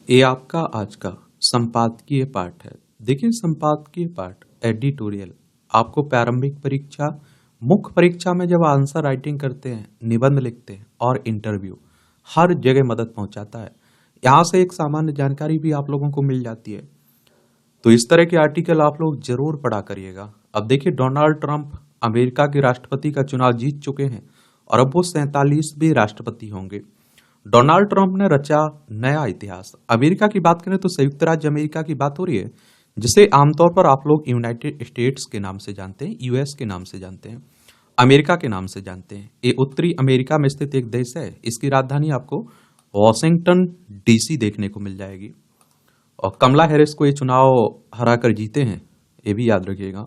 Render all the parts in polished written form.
ये आपका आज का संपादकीय पाठ है। देखिए, संपादकीय पाठ एडिटोरियल आपको प्रारंभिक परीक्षा, मुख्य परीक्षा में जब आंसर राइटिंग करते हैं, निबंध लिखते हैं और इंटरव्यू, हर जगह मदद पहुंचाता है। यहाँ से एक सामान्य जानकारी भी आप लोगों को मिल जाती है। तो इस तरह के आर्टिकल आप लोग जरूर पढ़ा करिएगा। अब देखिए, डोनाल्ड ट्रंप अमेरिका के राष्ट्रपति का चुनाव जीत चुके हैं और अब वो 47वें राष्ट्रपति होंगे। डोनाल्ड ट्रंप ने रचा नया इतिहास। अमेरिका की बात करें तो संयुक्त राज्य अमेरिका की बात हो रही है, जिसे आमतौर पर आप लोग यूनाइटेड स्टेट्स के नाम से जानते हैं, यूएस के नाम से जानते हैं, अमेरिका के नाम से जानते हैं। ये उत्तरी अमेरिका में स्थित एक देश है। इसकी राजधानी आपको वॉशिंगटन डीसी देखने को मिल जाएगी। और कमला हैरिस को ये चुनाव हराकर जीते हैं, ये भी याद रखिएगा।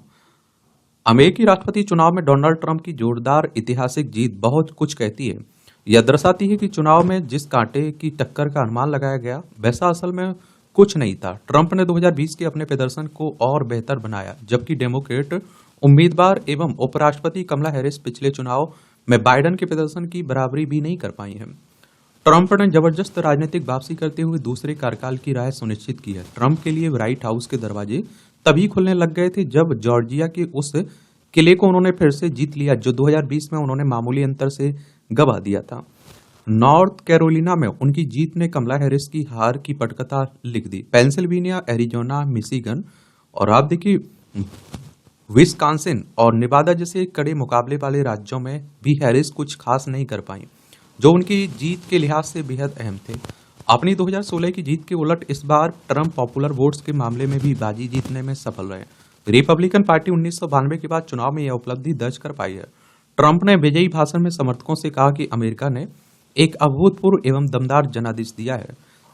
अमेरिकी राष्ट्रपति चुनाव में डोनाल्ड ट्रंप की जोरदार ऐतिहासिक जीत बहुत कुछ कहती है। यह दर्शाती है कि चुनाव में जिस कांटे की टक्कर का अनुमान लगाया गया, वैसा असल में कुछ नहीं था। ट्रंप ने 2020 के अपने प्रदर्शन को और बेहतर बनाया, जबकि डेमोक्रेट उम्मीदवार एवं उपराष्ट्रपति कमला हैरिस पिछले चुनाव में बाइडेन के प्रदर्शन की बराबरी भी नहीं कर पाई है। ट्रंप ने जबरदस्त राजनीतिक वापसी करते हुए दूसरे कार्यकाल की राह सुनिश्चित की है। ट्रंप के लिए व्हाइट हाउस के दरवाजे तभी खुलने लग गए थे जब जॉर्जिया के उस किले को उन्होंने फिर से जीत लिया, जो 2020 में उन्होंने मामूली अंतर से गवा दिया था। नॉर्थ कैरोलिना में उनकी जीत ने कमला हैरिस की हार की पटकथा लिख दी। पेंसिल्वेनिया, एरिजोना, मिशिगन और आप देखिए विस्कॉन्सिन और नेवादा जैसे कड़े मुकाबले वाले राज्यों में भी हैरिस कुछ खास नहीं कर पाई, जो उनकी जीत के लिहाज से बेहद अहम थे। अपनी 2016 की जीत के उलट इस बार ट्रंप पॉपुलर वोट्स के मामले में भी बाजी जीतने में सफल रहे। रिपब्लिकन पार्टी 1992 के बाद चुनाव में यह उपलब्धि दर्ज कर पाई है। ट्रंप ने विजयी भाषण में समर्थकों से कहा कि अमेरिका ने एक अभूतपूर्व एवं दमदार जनादेश दिया है।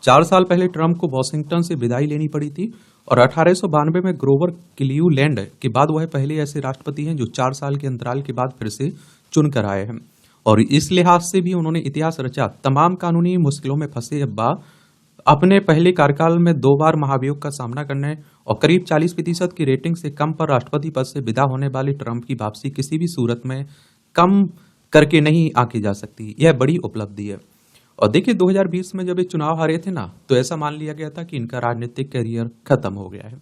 4 साल पहले ट्रंप को वॉशिंगटन से विदाई लेनी पड़ी थी और 1892 में ग्रोवर क्लीवलैंड के बाद वह पहले ऐसे राष्ट्रपति हैं जो 4 साल के अंतराल के बाद फिर से चुनकर आए हैं। और इस लिहाज से भी उन्होंने इतिहास रचा। तमाम कानूनी मुश्किलों में फंसे अब्बा अपने पहले कार्यकाल में 2 बार महाभियोग का सामना करने और करीब 40% की रेटिंग से कम पर राष्ट्रपति पद से विदा होने वाले ट्रंप की वापसी किसी भी सूरत में कम करके नहीं आंकी जा सकती। यह बड़ी उपलब्धि है। और देखिए, 2020 में जब ये चुनाव हारे थे ना, तो ऐसा मान लिया गया था कि इनका राजनीतिक करियर खत्म हो गया है।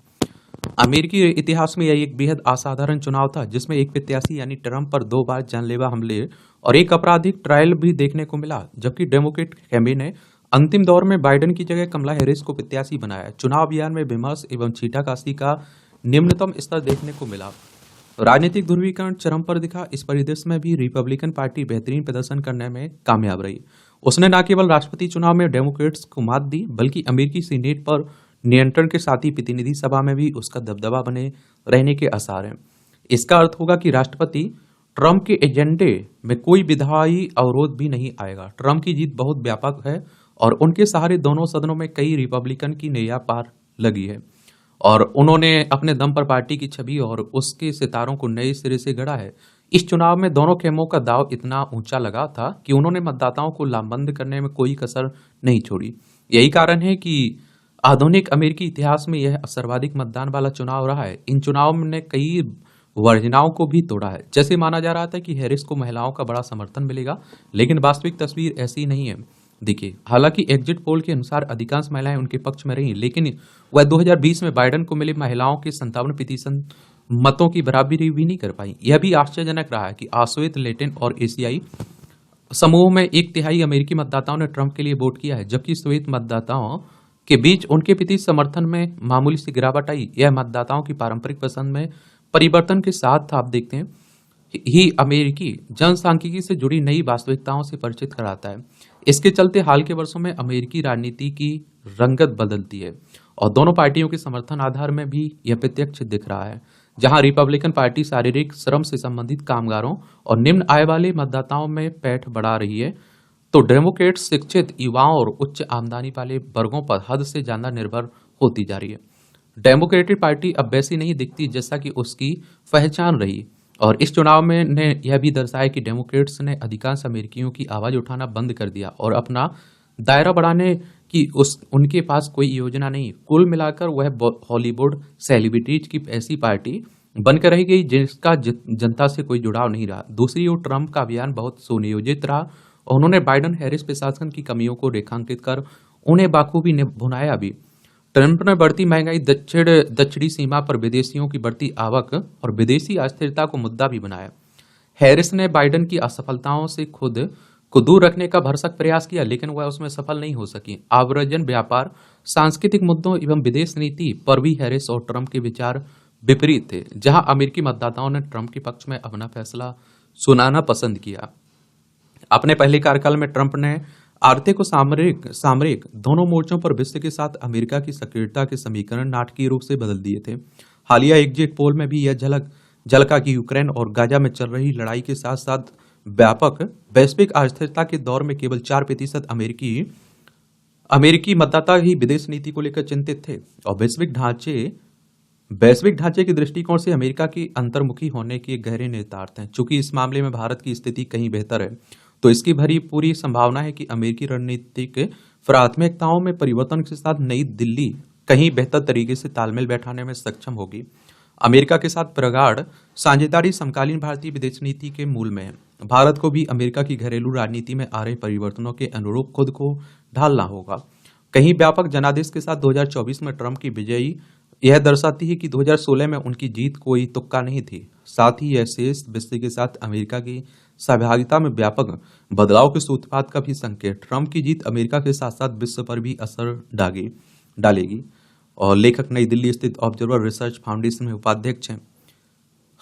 अमेरिकी इतिहास में यह एक बेहद असाधारण चुनाव था, जिसमें एक प्रत्याशी यानी ट्रंप पर 2 बार जानलेवा हमले और एक आपराधिक ट्रायल भी देखने को मिला, जबकि डेमोक्रेट कैंपेन ने अंतिम दौर में बाइडेन की जगह कमला हैरिस को प्रत्याशी बनाया। चुनाव अभियान में विमर्श एवं छींटाकशी का निम्नतम स्तर देखने को मिला। राजनीतिक ध्रुवीकरण चरम पर दिखा। इस परिदृश्य में भी रिपब्लिकन पार्टी बेहतरीन प्रदर्शन करने में कामयाब रही। उसने न केवल राष्ट्रपति चुनाव में डेमोक्रेट्स को मात दी, बल्कि अमेरिकी सीनेट पर नियंत्रण के साथ ही प्रतिनिधि सभा में भी उसका दबदबा बने रहने के आसार हैं। इसका अर्थ होगा कि राष्ट्रपति ट्रंप के एजेंडे में कोई विधायी अवरोध भी नहीं आएगा। ट्रंप की जीत बहुत व्यापक है और उनके सहारे दोनों सदनों में कई रिपब्लिकन की नैया पार लगी है और उन्होंने अपने दम पर पार्टी की छवि और उसके सितारों को नए सिरे से गढ़ा है। इस चुनाव में दोनों खेमों का दाव इतना ऊंचा लगा था कि उन्होंने मतदाताओं को लामबंद करने में कोई कसर नहीं छोड़ी। यही कारण है कि आधुनिक अमेरिकी इतिहास में यह सर्वाधिक मतदान वाला चुनाव रहा है। इन चुनाव ने कई वर्जनाओं को भी तोड़ा है। जैसे माना जा रहा था कि हैरिस को महिलाओं का बड़ा समर्थन मिलेगा, लेकिन वास्तविक तस्वीर ऐसी नहीं है। देखिए, हालांकि एग्जिट पोल के अनुसार अधिकांश महिलाएं उनके पक्ष में रहीं, लेकिन वह 2020 में बाइडेन को मिले महिलाओं के 57% मतों की बराबरी भी नहीं कर पाई। यह भी आश्चर्यजनक रहा है कि आश्वेत, लैटिन और एशियाई समूह में 1/3 अमेरिकी मतदाताओं ने ट्रंप के लिए वोट किया है, जबकि श्वेत मतदाताओं के बीच उनके प्रति समर्थन में मामूली सी गिरावट आई। यह मतदाताओं की पारंपरिक पसंद में परिवर्तन के साथ आप देखते हैं ही अमेरिकी जनसांख्यिकी से जुड़ी नई वास्तविकताओं से परिचित कराता है। इसके चलते हाल के वर्षों में अमेरिकी राजनीति की रंगत बदलती है और दोनों पार्टियों के समर्थन आधार में भी यह प्रत्यक्ष दिख रहा है। जहां रिपब्लिकन पार्टी शारीरिक श्रम से संबंधित कामगारों और निम्न आय वाले मतदाताओं में पैठ बढ़ा रही है, तो डेमोक्रेट शिक्षित युवाओं और उच्च आमदनी वाले वर्गों पर हद से ज्यादा निर्भर होती जा रही है। डेमोक्रेटिक पार्टी अब वैसी नहीं दिखती जैसा कि उसकी पहचान रही। और इस चुनाव में ने यह भी दर्शाया कि डेमोक्रेट्स ने अधिकांश अमेरिकियों की आवाज उठाना बंद कर दिया और अपना दायरा बढ़ाने की उनके पास कोई योजना नहीं। कुल मिलाकर वह हॉलीवुड सेलिब्रिटीज की ऐसी पार्टी बनकर रह गई जिसका जनता से कोई जुड़ाव नहीं रहा। दूसरी ओर ट्रंप का अभियान बहुत सुनियोजित रहा और उन्होंने बाइडेन हैरिस प्रशासन की कमियों को रेखांकित कर उन्हें बाखूबी निभाया भी। ट्रंप ने बढ़ती महंगाई, दक्षिणी सीमा पर विदेशियों की बढ़ती आवक और विदेशी अस्थिरता को मुद्दा भी बनाया। हैरिस ने बाइडेन की असफलताओं से खुद को दूर रखने का भरसक प्रयास किया, लेकिन वह उसमें सफल नहीं हो सकी। आव्रजन, व्यापार, सांस्कृतिक मुद्दों एवं विदेश नीति पर भी हैरिस और ट्रंप के विचार विपरीत थे। जहां अमेरिकी मतदाताओं ने ट्रंप के पक्ष में अपना फैसला सुनाना पसंद किया। अपने पहले कार्यकाल में ट्रंप ने आर्थिक और सामरिक दोनों मोर्चों पर विश्व के साथ अमेरिका की सक्रियता के समीकरण नाटकीय रूप से बदल दिए थे। हालिया एग्जिट पोल में भी यह झलका कि यूक्रेन और गाजा में चल रही लड़ाई के साथ साथ व्यापक वैश्विक अस्थिरता के दौर में केवल 4% अमेरिकी मतदाता ही विदेश नीति को लेकर चिंतित थे और वैश्विक ढांचे के दृष्टिकोण से अमेरिका की अंतर्मुखी होने के गहरे निहितार्थ हैं। चूंकि इस मामले में भारत की स्थिति कहीं बेहतर है, तो इसकी पूरी संभावना है कि अमेरिकी रणनीतिक प्राथमिकताओं में परिवर्तन के साथ नई दिल्ली कहीं बेहतर तरीके से तालमेल बैठाने में सक्षम होगी। अमेरिका के साथ प्रगाढ़ साझेदारी समकालीन भारतीय विदेश नीति के मूल में है। भारत को भी अमेरिका की घरेलू राजनीति में आ रहे परिवर्तनों के अनुरूप खुद को ढालना होगा। कहीं व्यापक जनादेश के साथ 2024 में ट्रंप की विजयी यह दर्शाती है कि 2016 में उनकी जीत कोई तुक्का नहीं थी। साथ ही यह शेष विश्व के साथ अमेरिका की सहभागिता में व्यापक बदलाव के सूत्रपात का भी संकेत। ट्रंप की जीत अमेरिका के साथ साथ विश्व पर भी असर डालेगी। और लेखक नई दिल्ली स्थित ऑब्जर्वर रिसर्च फाउंडेशन में उपाध्यक्ष हैं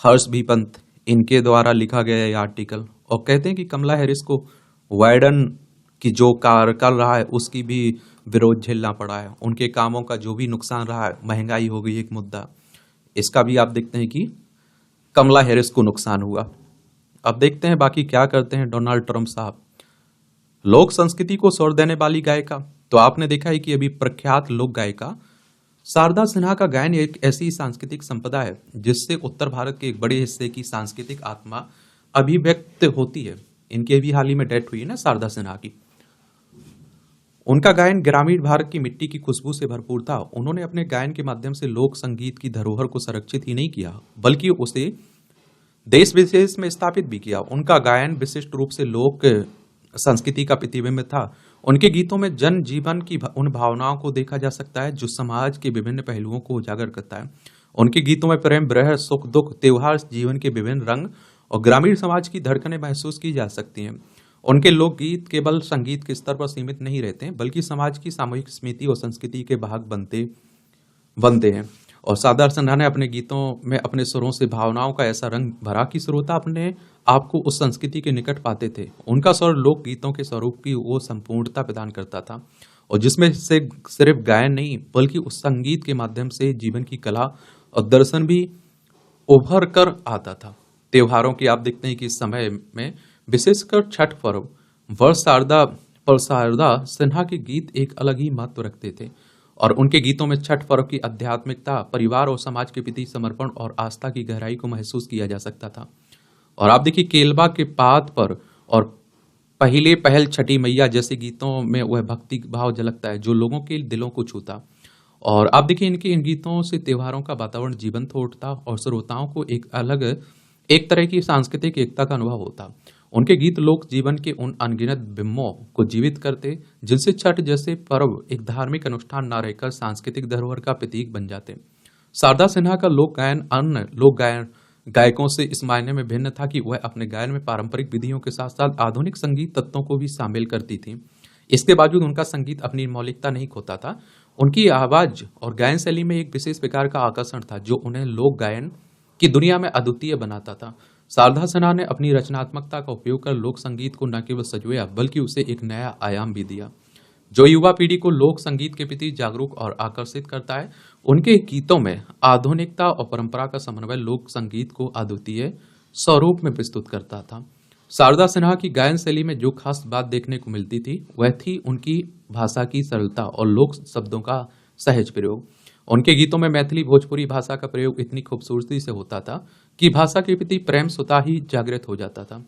हर्ष भी पंत, इनके द्वारा लिखा गया यह आर्टिकल, और कहते हैं कि कमला हैरिस को बाइडेन की जो कार्य कर रहा है उसकी भी विरोध झेलना पड़ा है। उनके कामों का जो भी नुकसान रहा है, महंगाई हो गई एक मुद्दा, इसका भी आप देखते हैं कि कमला हैरिस को नुकसान हुआ। अब देखते हैं बाकी क्या करते हैं डोनाल्ड ट्रंप साहब। लोक संस्कृति को स्वर देने वाली गायिका, तो आपने देखा है कि अभी प्रख्यात लोक गायिका शारदा सिन्हा का गायन एक ऐसी सांस्कृतिक संपदा है जिससे उत्तर भारत के एक बड़े हिस्से की सांस्कृतिक आत्मा अभिव्यक्त होती है। इनकी अभी हाल ही में डेथ हुई है ना शारदा सिन्हा की। उनका गायन ग्रामीण भारत की मिट्टी की खुशबू से भरपूर था। उन्होंने अपने गायन के माध्यम से लोक संगीत की धरोहर को संरक्षित ही नहीं किया, बल्कि उसे देश विदेश में स्थापित भी किया। उनका गायन विशिष्ट रूप से लोक संस्कृति का प्रतिबिंब था। उनके गीतों में जन जीवन की उन भावनाओं को देखा जा सकता है जो समाज के विभिन्न पहलुओं को उजागर करता है। उनके गीतों में प्रेम, विरह, सुख, दुख, त्योहार, जीवन के विभिन्न रंग और ग्रामीण समाज की धड़कनें महसूस की जा सकती हैं। उनके लोकगीत केवल संगीत के स्तर पर सीमित नहीं रहते हैं, बल्कि समाज की सामूहिक स्मृति और संस्कृति के भाग बनते हैं। और शारदा सिन्हा ने अपने गीतों में अपने सुरों से भावनाओं का ऐसा रंग भरा कि श्रोता अपने आप को उस संस्कृति के निकट पाते थे। उनका स्वर लोक गीतों के स्वरूप की वो संपूर्णता प्रदान करता था, और जिसमें से सिर्फ गायन नहीं बल्कि उस संगीत के माध्यम से जीवन की कला और दर्शन भी उभर कर आता था। त्योहारों की आप देखते हैं कि इस समय में विशेषकर छठ पर्व शारदा सिन्हा के गीत एक अलग ही महत्व रखते थे, और उनके गीतों में छठ पर्व की आध्यात्मिकता, परिवार और समाज के प्रति समर्पण और आस्था की गहराई को महसूस किया जा सकता था। और आप देखिए केलबा के पात पर और पहल छठी मैया जैसे गीतों में वह भक्ति भाव झलकता है जो लोगों के दिलों को छूता। और आप देखिए इनके इन गीतों से त्योहारों का वातावरण जीवंत हो उठता और श्रोताओं को एक तरह की सांस्कृतिक एकता का अनुभव होता। उनके गीत लोक जीवन के उन अनगिनत बिंबों को जीवित करते जिनसे छठ जैसे पर्व एक धार्मिक अनुष्ठान न रहकर सांस्कृतिक धरोहर का प्रतीक बन जाते। शारदा सिन्हा का लोक गायन अन्य लोक गायकों से इस मायने में भिन्न था कि वह अपने गायन में पारंपरिक विधियों के साथ साथ आधुनिक संगीत तत्वों को भी शामिल करती थी। इसके बावजूद उनका संगीत अपनी मौलिकता नहीं खोता था। उनकी आवाज और गायन शैली में एक विशेष प्रकार का आकर्षण था जो उन्हें लोक गायन की दुनिया में अद्वितीय बनाता था। शारदा सिन्हा ने अपनी रचनात्मकता का उपयोग कर लोक संगीत को न केवल सजोया बल्कि उसे एक नया आयाम भी दिया जो युवा पीढ़ी को लोक संगीत के प्रति जागरूक और आकर्षित करता है। उनके गीतों में आधुनिकता और परंपरा का समन्वय लोक संगीत को अद्वितीय स्वरूप में प्रस्तुत करता था। शारदा सिन्हा की गायन शैली में जो खास बात देखने को मिलती थी वह थी उनकी भाषा की सरलता और लोक शब्दों का सहज प्रयोग। उनके गीतों में मैथिली भोजपुरी भाषा का प्रयोग इतनी खूबसूरती से होता था कि भाषा के प्रति प्रेम स्वतः ही जागृत हो जाता था।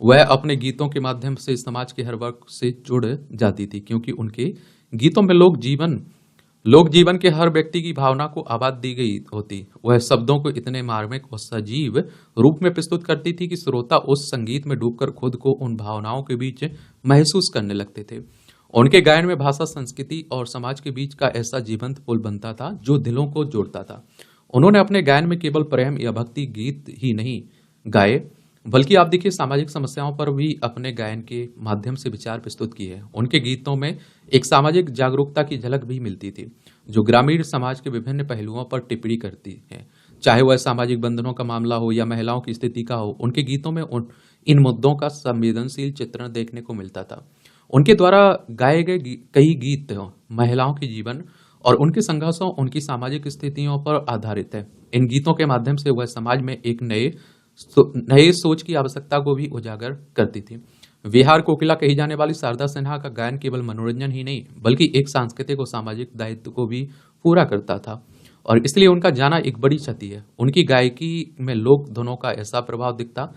वह अपने गीतों के माध्यम से समाज के हर वर्ग से जुड़ जाती थी क्योंकि उनके गीतों में लोक जीवन के हर व्यक्ति की भावना को आवाज दी गई होती। वह शब्दों को इतने मार्मिक और सजीव रूप में प्रस्तुत करती थी कि श्रोता उस संगीत में डूबकर खुद को उन भावनाओं के बीच महसूस करने लगते थे। उनके गायन में भाषा, संस्कृति और समाज के बीच का ऐसा जीवंत पुल बनता था जो दिलों को जोड़ता था। उन्होंने अपने गायन में केवल प्रेम या भक्ति गीत ही नहीं गाए, बल्कि आप देखिए सामाजिक समस्याओं पर भी अपने गायन के माध्यम से विचार प्रस्तुत किए हैं। उनके गीतों में एक सामाजिक जागरूकता की झलक भी मिलती थी, जो ग्रामीण समाज के विभिन्न पहलुओं पर टिप्पणी करती है। चाहे वह सामाजिक बंधनों का मामला हो या महिलाओं की स्थिति का हो, उनके गीतों में इन मुद्दों का संवेदनशील चित्रण देखने को मिलता था। उनके द्वारा गाए गए कई गीत महिलाओं के जीवन और उनके संघर्षों, उनकी सामाजिक स्थितियों पर आधारित है। इन गीतों के माध्यम से वह समाज में एक नए सोच की आवश्यकता को भी उजागर करती थी। विहार कोकिला कही जाने वाली शारदा सिन्हा का गायन केवल मनोरंजन ही नहीं, बल्कि एक सांस्कृतिक और सामाजिक दायित्व को भी पूरा करता था, और इसलिए उनका जाना एक बड़ी क्षति है। उनकी गायकी में लोक धुनों का ऐसा प्रभाव दिखता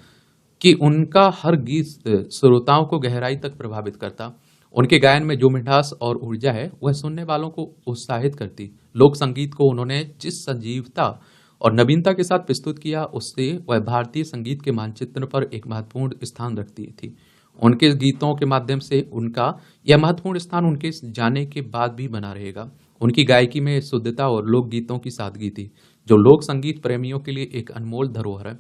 कि उनका हर गीत श्रोताओं को गहराई तक प्रभावित करता। उनके गायन में जो मिठास और ऊर्जा है, वह सुनने वालों को उत्साहित करती। लोक संगीत को उन्होंने जिस सजीवता और नवीनता के साथ प्रस्तुत किया, उससे वह भारतीय संगीत के मानचित्र पर एक महत्वपूर्ण स्थान रखती थी। उनके गीतों के माध्यम से उनका यह महत्वपूर्ण स्थान उनके जाने के बाद भी बना रहेगा। उनकी गायकी में शुद्धता और लोकगीतों की सादगी थी, जो लोक संगीत प्रेमियों के लिए एक अनमोल धरोहर है।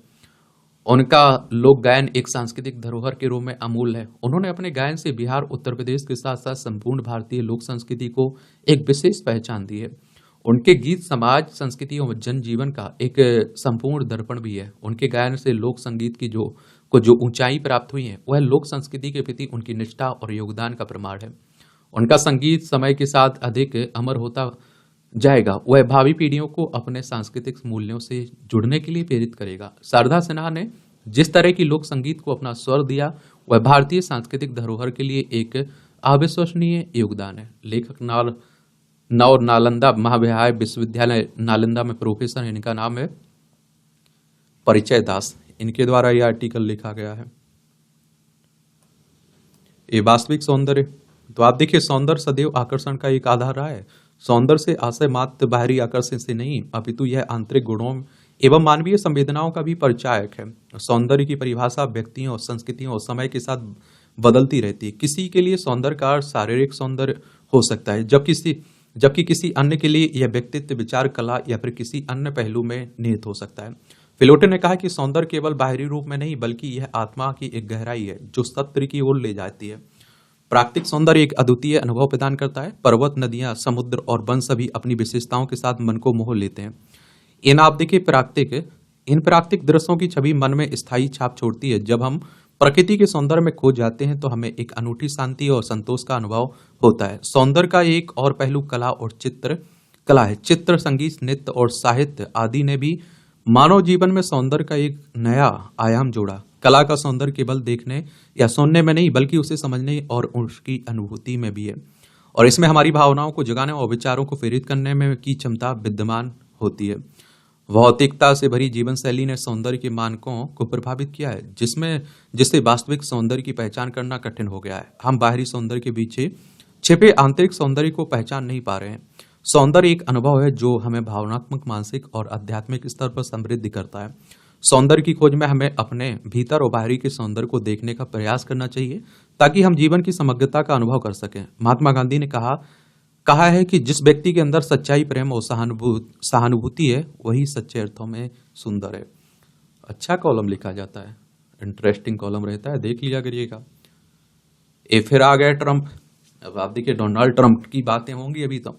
उनका लोक गायन एक सांस्कृतिक धरोहर के रूप में अमूल्य है। उन्होंने अपने गायन से बिहार, उत्तर प्रदेश के साथ साथ संपूर्ण भारतीय लोक संस्कृति को एक विशेष पहचान दी है। उनके गीत समाज, संस्कृति और जनजीवन का एक संपूर्ण दर्पण भी है। उनके गायन से लोक संगीत की जो ऊंचाई प्राप्त हुई है, वह लोक संस्कृति के प्रति उनकी निष्ठा और योगदान का प्रमाण है। उनका संगीत समय के साथ अधिक अमर होता जाएगा। वह भावी पीढ़ियों को अपने सांस्कृतिक मूल्यों से जुड़ने के लिए प्रेरित करेगा। शारदा सिन्हा ने जिस तरह की लोक संगीत को अपना स्वर दिया, वह भारतीय सांस्कृतिक धरोहर के लिए एक अविश्वसनीय योगदान है। लेखक नालंदा महाविद्यालय विश्वविद्यालय नालंदा में प्रोफेसर हैं। इनका नाम है परिचय दास। इनके द्वारा यह आर्टिकल लिखा गया है। ये वास्तविक सौंदर्य, तो आप देखिए सौंदर्य सदैव आकर्षण का एक आधार रहा है। सौंदर्य से आशय मात्र बाहरी आकर्षण से नहीं, अपितु यह आंतरिक गुणों एवं मानवीय संवेदनाओं का भी परिचायक है। सौंदर्य की परिभाषा व्यक्तियों, संस्कृतियों और समय के साथ बदलती रहती है। किसी के लिए सौंदर्य का अर्थ शारीरिक सौंदर्य हो सकता है, जबकि किसी अन्य के लिए यह व्यक्तित्व, विचार, कला या फिर किसी अन्य पहलू में निहित हो सकता है। फिलोटे ने कहा कि सौंदर्य केवल बाहरी रूप में नहीं, बल्कि यह आत्मा की एक गहराई है जो सत्य की ओर ले जाती है। प्राकृतिक सौंदर्य एक अद्वितीय अनुभव प्रदान करता है। पर्वत, नदियां, समुद्र और वन सभी अपनी विशेषताओं के साथ मन को मोह लेते हैं। इन प्राकृतिक दृश्यों की छवि मन में स्थायी छाप छोड़ती है। जब हम प्रकृति के सौंदर्य में खो जाते हैं तो हमें एक अनूठी शांति और संतोष का अनुभव होता है। सौंदर्य का एक और पहलू कला है। चित्र, संगीत, नृत्य और साहित्य आदि ने भी मानव जीवन में सौंदर्य का एक नया आयाम जोड़ा। कला का सौंदर्य केवल देखने या सुनने में नहीं, बल्कि उसे समझने और उसकी अनुभूति में भी है, और इसमें हमारी भावनाओं को जगाने और विचारों को प्रेरित करने में की क्षमता विद्यमान होती है। भौतिकता से भरी जीवन शैली ने सौंदर्य के मानकों को प्रभावित किया है, जिससे वास्तविक सौंदर्य की पहचान करना कठिन हो गया है। हम बाहरी सौंदर्य के पीछे छिपे आंतरिक सौंदर्य को पहचान नहीं पा रहे हैं। सौंदर्य एक अनुभव है जो हमें भावनात्मक, मानसिक और आध्यात्मिक स्तर पर समृद्ध करता है। सौंदर्य की खोज में हमें अपने भीतर और बाहरी के सौंदर्य को देखने का प्रयास करना चाहिए, ताकि हम जीवन की समग्रता का अनुभव कर सकें। महात्मा गांधी ने कहा है कि जिस व्यक्ति के अंदर सच्चाई, प्रेम और सहानुभूति है, वही सच्चे अर्थों में सुंदर है। अच्छा कॉलम लिखा जाता है, इंटरेस्टिंग कॉलम रहता है, देख लिया करिएगा। फिर आ गए ट्रंप। अब आप देखिए डोनाल्ड ट्रंप की बातें होंगी अभी तो।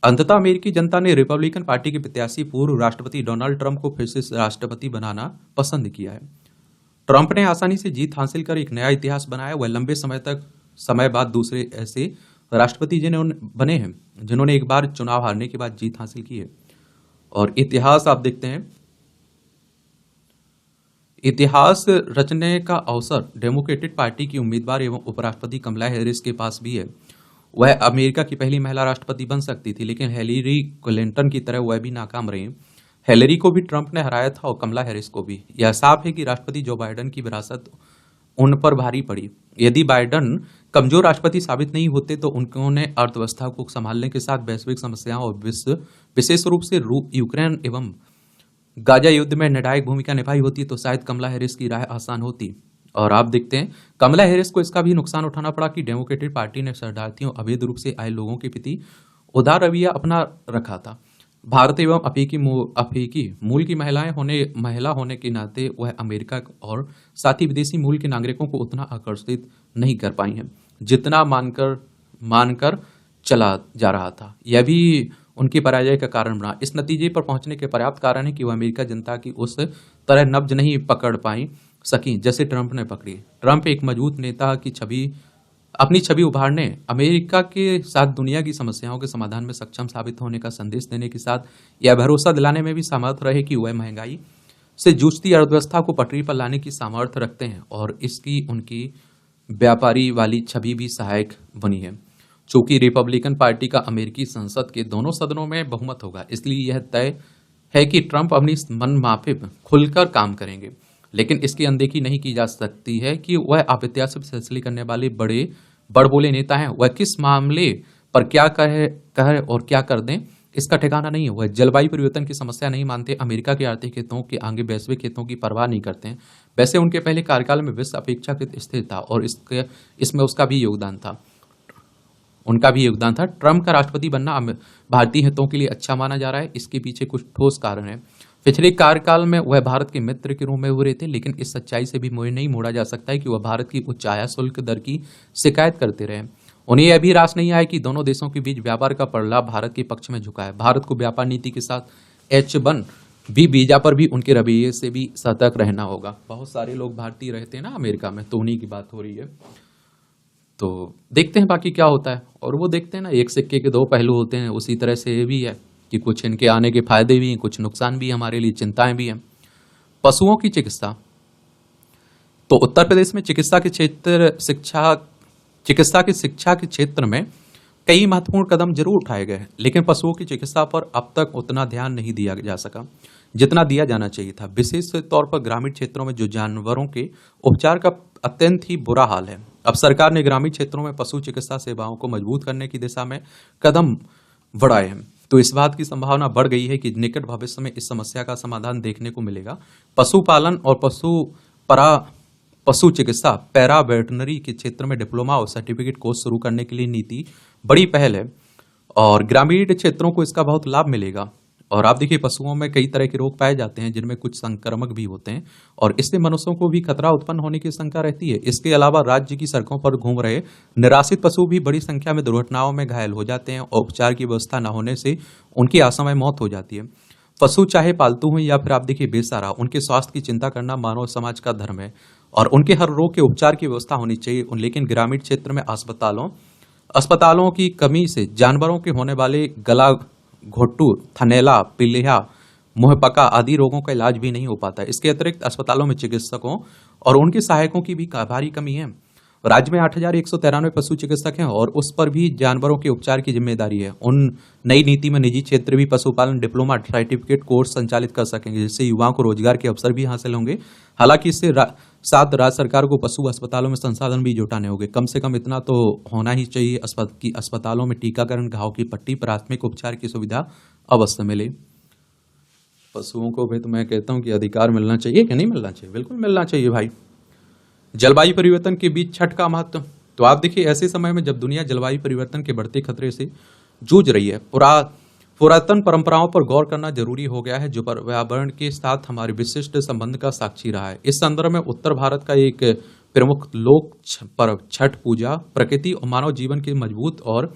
अंततः अमेरिकी जनता ने रिपब्लिकन पार्टी के प्रत्याशी पूर्व राष्ट्रपति डोनाल्ड ट्रंप को फिर से राष्ट्रपति बनाना पसंद किया है। ट्रंप ने आसानी से जीत हासिल कर एक नया इतिहास बनाया। वह लंबे समय बाद दूसरे ऐसे राष्ट्रपति बने हैं जिन्होंने एक बार चुनाव हारने के बाद जीत हासिल की है। और इतिहास आप देखते हैं, इतिहास रचने का अवसर डेमोक्रेटिक पार्टी की उम्मीदवार एवं उपराष्ट्रपति कमला हैरिस के पास भी है। वह अमेरिका की पहली महिला राष्ट्रपति बन सकती थी, लेकिन हिलेरी क्लिंटन की तरह वह भी नाकाम रही। हिलेरी को भी ट्रंप ने हराया था और कमला हैरिस को भी। यह साफ है कि राष्ट्रपति जो बाइडेन की विरासत उन पर भारी पड़ी। यदि बाइडेन कमजोर राष्ट्रपति साबित नहीं होते तो उन्होंने अर्थव्यवस्था को संभालने के साथ वैश्विक समस्याओं और विशेष रूप से यूक्रेन एवं गाजा युद्ध में निर्णायक भूमिका निभाई होती, तो शायद कमला हैरिस की राह आसान होती। और आप देखते हैं कमला हैरिस को इसका भी नुकसान उठाना पड़ा कि डेमोक्रेटिक पार्टी ने शरणार्थियों अवैध रूप से आए लोगों के प्रति उदार रवैया अपना रखा था। भारत एवं अफ्रीकी मूल की महिला होने के नाते वह अमेरिका और साथ ही विदेशी मूल के नागरिकों को उतना आकर्षित नहीं कर पाई हैं जितना मानकर चला जा रहा था। यह भी उनकी पराजय का कारण बना। इस नतीजे पर पहुंचने के पर्याप्त कारण है कि वह अमेरिका जनता की उस तरह नब्ज नहीं पकड़ सकी जैसे ट्रंप ने पकड़ी। ट्रंप एक मजबूत नेता की अपनी छवि उभारने, अमेरिका के साथ दुनिया की समस्याओं के समाधान में सक्षम साबित होने का संदेश देने के साथ यह भरोसा दिलाने में भी समर्थ रहे कि वह महंगाई से जूझती अर्थव्यवस्था को पटरी पर लाने की सामर्थ्य रखते हैं और इसकी उनकी व्यापारी वाली छवि भी सहायक बनी है। चूंकि रिपब्लिकन पार्टी का अमेरिकी संसद के दोनों सदनों में बहुमत होगा, इसलिए यह तय है कि ट्रंप अपनी मनमाफिक खुलकर काम करेंगे, लेकिन इसकी अनदेखी नहीं की जा सकती है कि वह अप्रत्याशित फैसले करने वाले बड़बोले नेता हैं। वह किस मामले पर क्या कहे और क्या कर दें, इसका ठिकाना नहीं है। वह जलवायु परिवर्तन की समस्या नहीं मानते, अमेरिका के आर्थिक हितों के आगे वैश्विक हितों की परवाह नहीं करते हैं। वैसे उनके पहले कार्यकाल में विश्व अपेक्षाकृत स्थिर था और इसमें उनका भी योगदान था। ट्रंप का राष्ट्रपति बनना भारतीय हितों के लिए अच्छा माना जा रहा है। इसके पीछे कुछ ठोस कारण है। पिछले कार्यकाल में वह भारत के मित्र के रूप में हुए थे, लेकिन इस सच्चाई से भी नहीं मोड़ा जा सकता है कि वह भारत की उच्च आयात शुल्क दर की शिकायत करते रहे। उन्हें यह भी रास नहीं आया कि दोनों देशों के बीच व्यापार का पड़ला भारत के पक्ष में झुका है। भारत को व्यापार नीति के साथ H-1B वीजा पर भी उनके रवैये से भी सतर्क रहना होगा। बहुत सारे लोग भारतीय रहते हैं ना अमेरिका में, तो उन्हीं की बात हो रही है। तो देखते हैं बाकी क्या होता है। और वो देखते हैं ना, एक सिक्के के दो पहलू होते हैं, उसी तरह से ये भी है कि कुछ इनके आने के फायदे भी हैं, कुछ नुकसान भी, हमारे लिए चिंताएं भी हैं। पशुओं की चिकित्सा, तो उत्तर प्रदेश में चिकित्सा की शिक्षा के क्षेत्र में कई महत्वपूर्ण कदम जरूर उठाए गए हैं, लेकिन पशुओं की चिकित्सा पर अब तक उतना ध्यान नहीं दिया जा सका जितना दिया जाना चाहिए था। विशेष तौर पर ग्रामीण क्षेत्रों में जो जानवरों के उपचार का अत्यंत ही बुरा हाल है। अब सरकार ने ग्रामीण क्षेत्रों में पशु चिकित्सा सेवाओं को मजबूत करने की दिशा में कदम बढ़ाए हैं, तो इस बात की संभावना बढ़ गई है कि निकट भविष्य में इस समस्या का समाधान देखने को मिलेगा। पशुपालन और पशु चिकित्सा पैरा वेटनरी के क्षेत्र में डिप्लोमा और सर्टिफिकेट कोर्स शुरू करने के लिए नीति बड़ी पहल है और ग्रामीण क्षेत्रों को इसका बहुत लाभ मिलेगा। और आप देखिए, पशुओं में कई तरह के रोग पाए जाते हैं जिनमें कुछ संक्रामक भी होते हैं और इससे मनुष्यों को भी खतरा उत्पन्न होने की शंका रहती है। इसके अलावा राज्य की सड़कों पर घूम रहे निराश्रित पशु भी बड़ी संख्या में दुर्घटनाओं में घायल हो जाते हैं और उपचार की व्यवस्था न होने से उनकी असमय मौत हो जाती है। पशु चाहे पालतू हो या फिर आप देखिए बेसहारा, उनके स्वास्थ्य की चिंता करना मानव समाज का धर्म है और उनके हर रोग के उपचार की व्यवस्था होनी चाहिए। लेकिन ग्रामीण क्षेत्र में अस्पतालों की कमी से जानवरों के होने वाले गला घोटू, थनैला, पीलिया, मुंहपका आदि रोगों का इलाज भी नहीं हो पाता है। इसके अतिरिक्त अस्पतालों में चिकित्सकों और उनके सहायकों की भी भारी कमी है। राज्य में 8,193 पशु चिकित्सक हैं और उस पर भी जानवरों के उपचार की जिम्मेदारी है। उन नई नीति में निजी क्षेत्र भी पशुपालन डिप्लोमा सर्टिफिकेट कोर्स संचालित कर सकेंगे, जिससे युवाओं को रोजगार के अवसर भी हासिल होंगे। हालांकि इससे साथ राज्य सरकार को पशु अस्पतालों में संसाधन भी जुटाने होंगे। कम से कम इतना तो होना ही चाहिए कि अस्पतालों में टीकाकरण, घाव की पट्टी, प्राथमिक उपचार की सुविधा अवश्य मिले। पशुओं को भी तो मैं कहता हूँ कि अधिकार मिलना चाहिए कि नहीं मिलना चाहिए? बिल्कुल मिलना चाहिए भाई। जलवायु परिवर्तन के बीच छठ का महत्व, तो आप देखिए ऐसे समय में जब दुनिया जलवायु परिवर्तन के बढ़ते खतरे से जूझ रही है, पुरातन परंपराओं पर गौर करना जरूरी हो गया है जो पर्यावरण के साथ हमारे विशिष्ट संबंध का साक्षी रहा है। इस संदर्भ में उत्तर भारत का एक प्रमुख लोक पर्व छठ पूजा प्रकृति और मानव जीवन के मजबूत और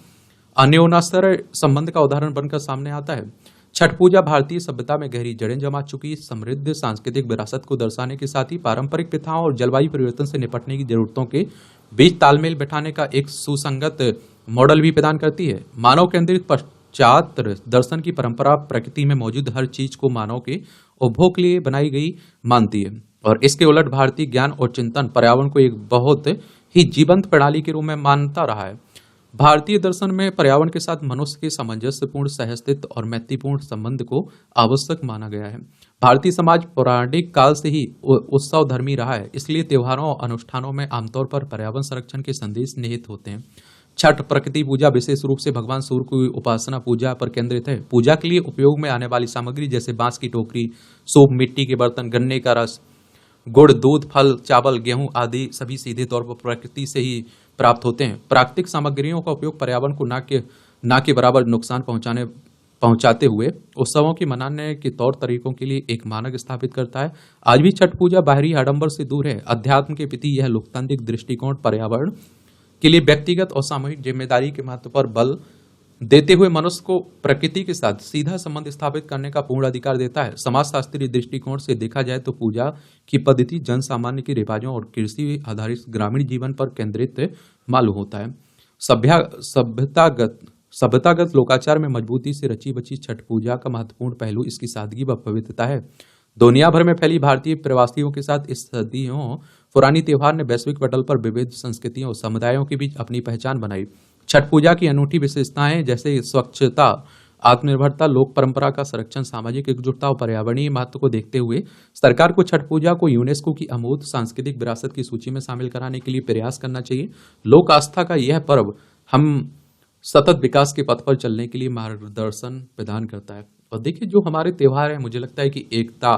अन्योन्याश्रय संबंध का उदाहरण बनकर सामने आता है। छठ पूजा भारतीय सभ्यता में गहरी जड़ें जमा चुकी समृद्ध सांस्कृतिक विरासत को दर्शाने के साथ ही पारंपरिक प्रथाओं और जलवायु परिवर्तन से निपटने की जरूरतों के बीच तालमेल बैठाने का एक सुसंगत मॉडल भी प्रदान करती है। मानव केंद्रित पश्चात दर्शन की परंपरा प्रकृति में मौजूद हर चीज को मानव के उपभोग के लिए बनाई गई मानती है और इसके उलट भारतीय ज्ञान और चिंतन पर्यावरण को एक बहुत ही जीवंत प्रणाली के रूप में मानता रहा है। भारतीय दर्शन में पर्यावरण के साथ मनुष्य के सामंजस्यपूर्ण, सहअस्तित्व और मैत्रीपूर्ण संबंध को आवश्यक माना गया है। भारतीय समाज पौराणिक काल से ही उत्सव धर्मी रहा है, इसलिए त्योहारों और अनुष्ठानों में आमतौर पर पर्यावरण संरक्षण के संदेश निहित होते हैं। छठ प्रकृति पूजा विशेष रूप से भगवान सूर्य की उपासना पूजा पर केंद्रित है। पूजा के लिए उपयोग में आने वाली सामग्री जैसे बांस की टोकरी, सूप, मिट्टी के बर्तन, गन्ने का रस, गुड़, दूध, फल, चावल, गेहूं आदि सभी सीधे तौर पर प्रकृति से ही प्राप्त होते हैं। प्राकृतिक सामग्रियों का उपयोग पर्यावरण को ना के बराबर नुकसान पहुंचाते हुए उत्सवों की मनाने के तौर तरीकों के लिए एक मानक स्थापित करता है। आज भी छठ पूजा बाहरी आडंबर से दूर है। अध्यात्म के प्रति यह लोकतांत्रिक दृष्टिकोण पर्यावरण के लिए व्यक्तिगत और सामूहिक जिम्मेदारी के महत्व पर बल देते हुए मनुष्य को प्रकृति के साथ सीधा संबंध स्थापित करने का पूर्ण अधिकार देता है। समाजशास्त्रीय दृष्टिकोण से देखा जाए तो पूजा की पद्धति जन सामान्य के रिवाजों और कृषि आधारित ग्रामीण जीवन पर केंद्रित मालूम होता है। सभ्यतागत लोकाचार में मजबूती से रची बची छठ पूजा का महत्वपूर्ण पहलू इसकी सादगी व पवित्रता है। दुनिया भर में फैली भारतीय प्रवासियों के साथ इस सदियों पुरानी त्योहार ने वैश्विक पटल पर विविध संस्कृतियों और समुदायों के बीच अपनी पहचान बनाई। छठ पूजा की अनूठी विशेषताएं जैसे स्वच्छता, आत्मनिर्भरता, लोक परंपरा का संरक्षण, सामाजिक एकजुटता और पर्यावरणीय महत्व को देखते हुए सरकार को छठ पूजा को यूनेस्को की अमूर्त सांस्कृतिक विरासत की सूची में शामिल कराने के लिए प्रयास करना चाहिए। लोक आस्था का यह पर्व हम सतत विकास के पथ पर चलने के लिए मार्गदर्शन प्रदान करता है। और देखिए, जो हमारे त्योहार है, मुझे लगता है कि एकता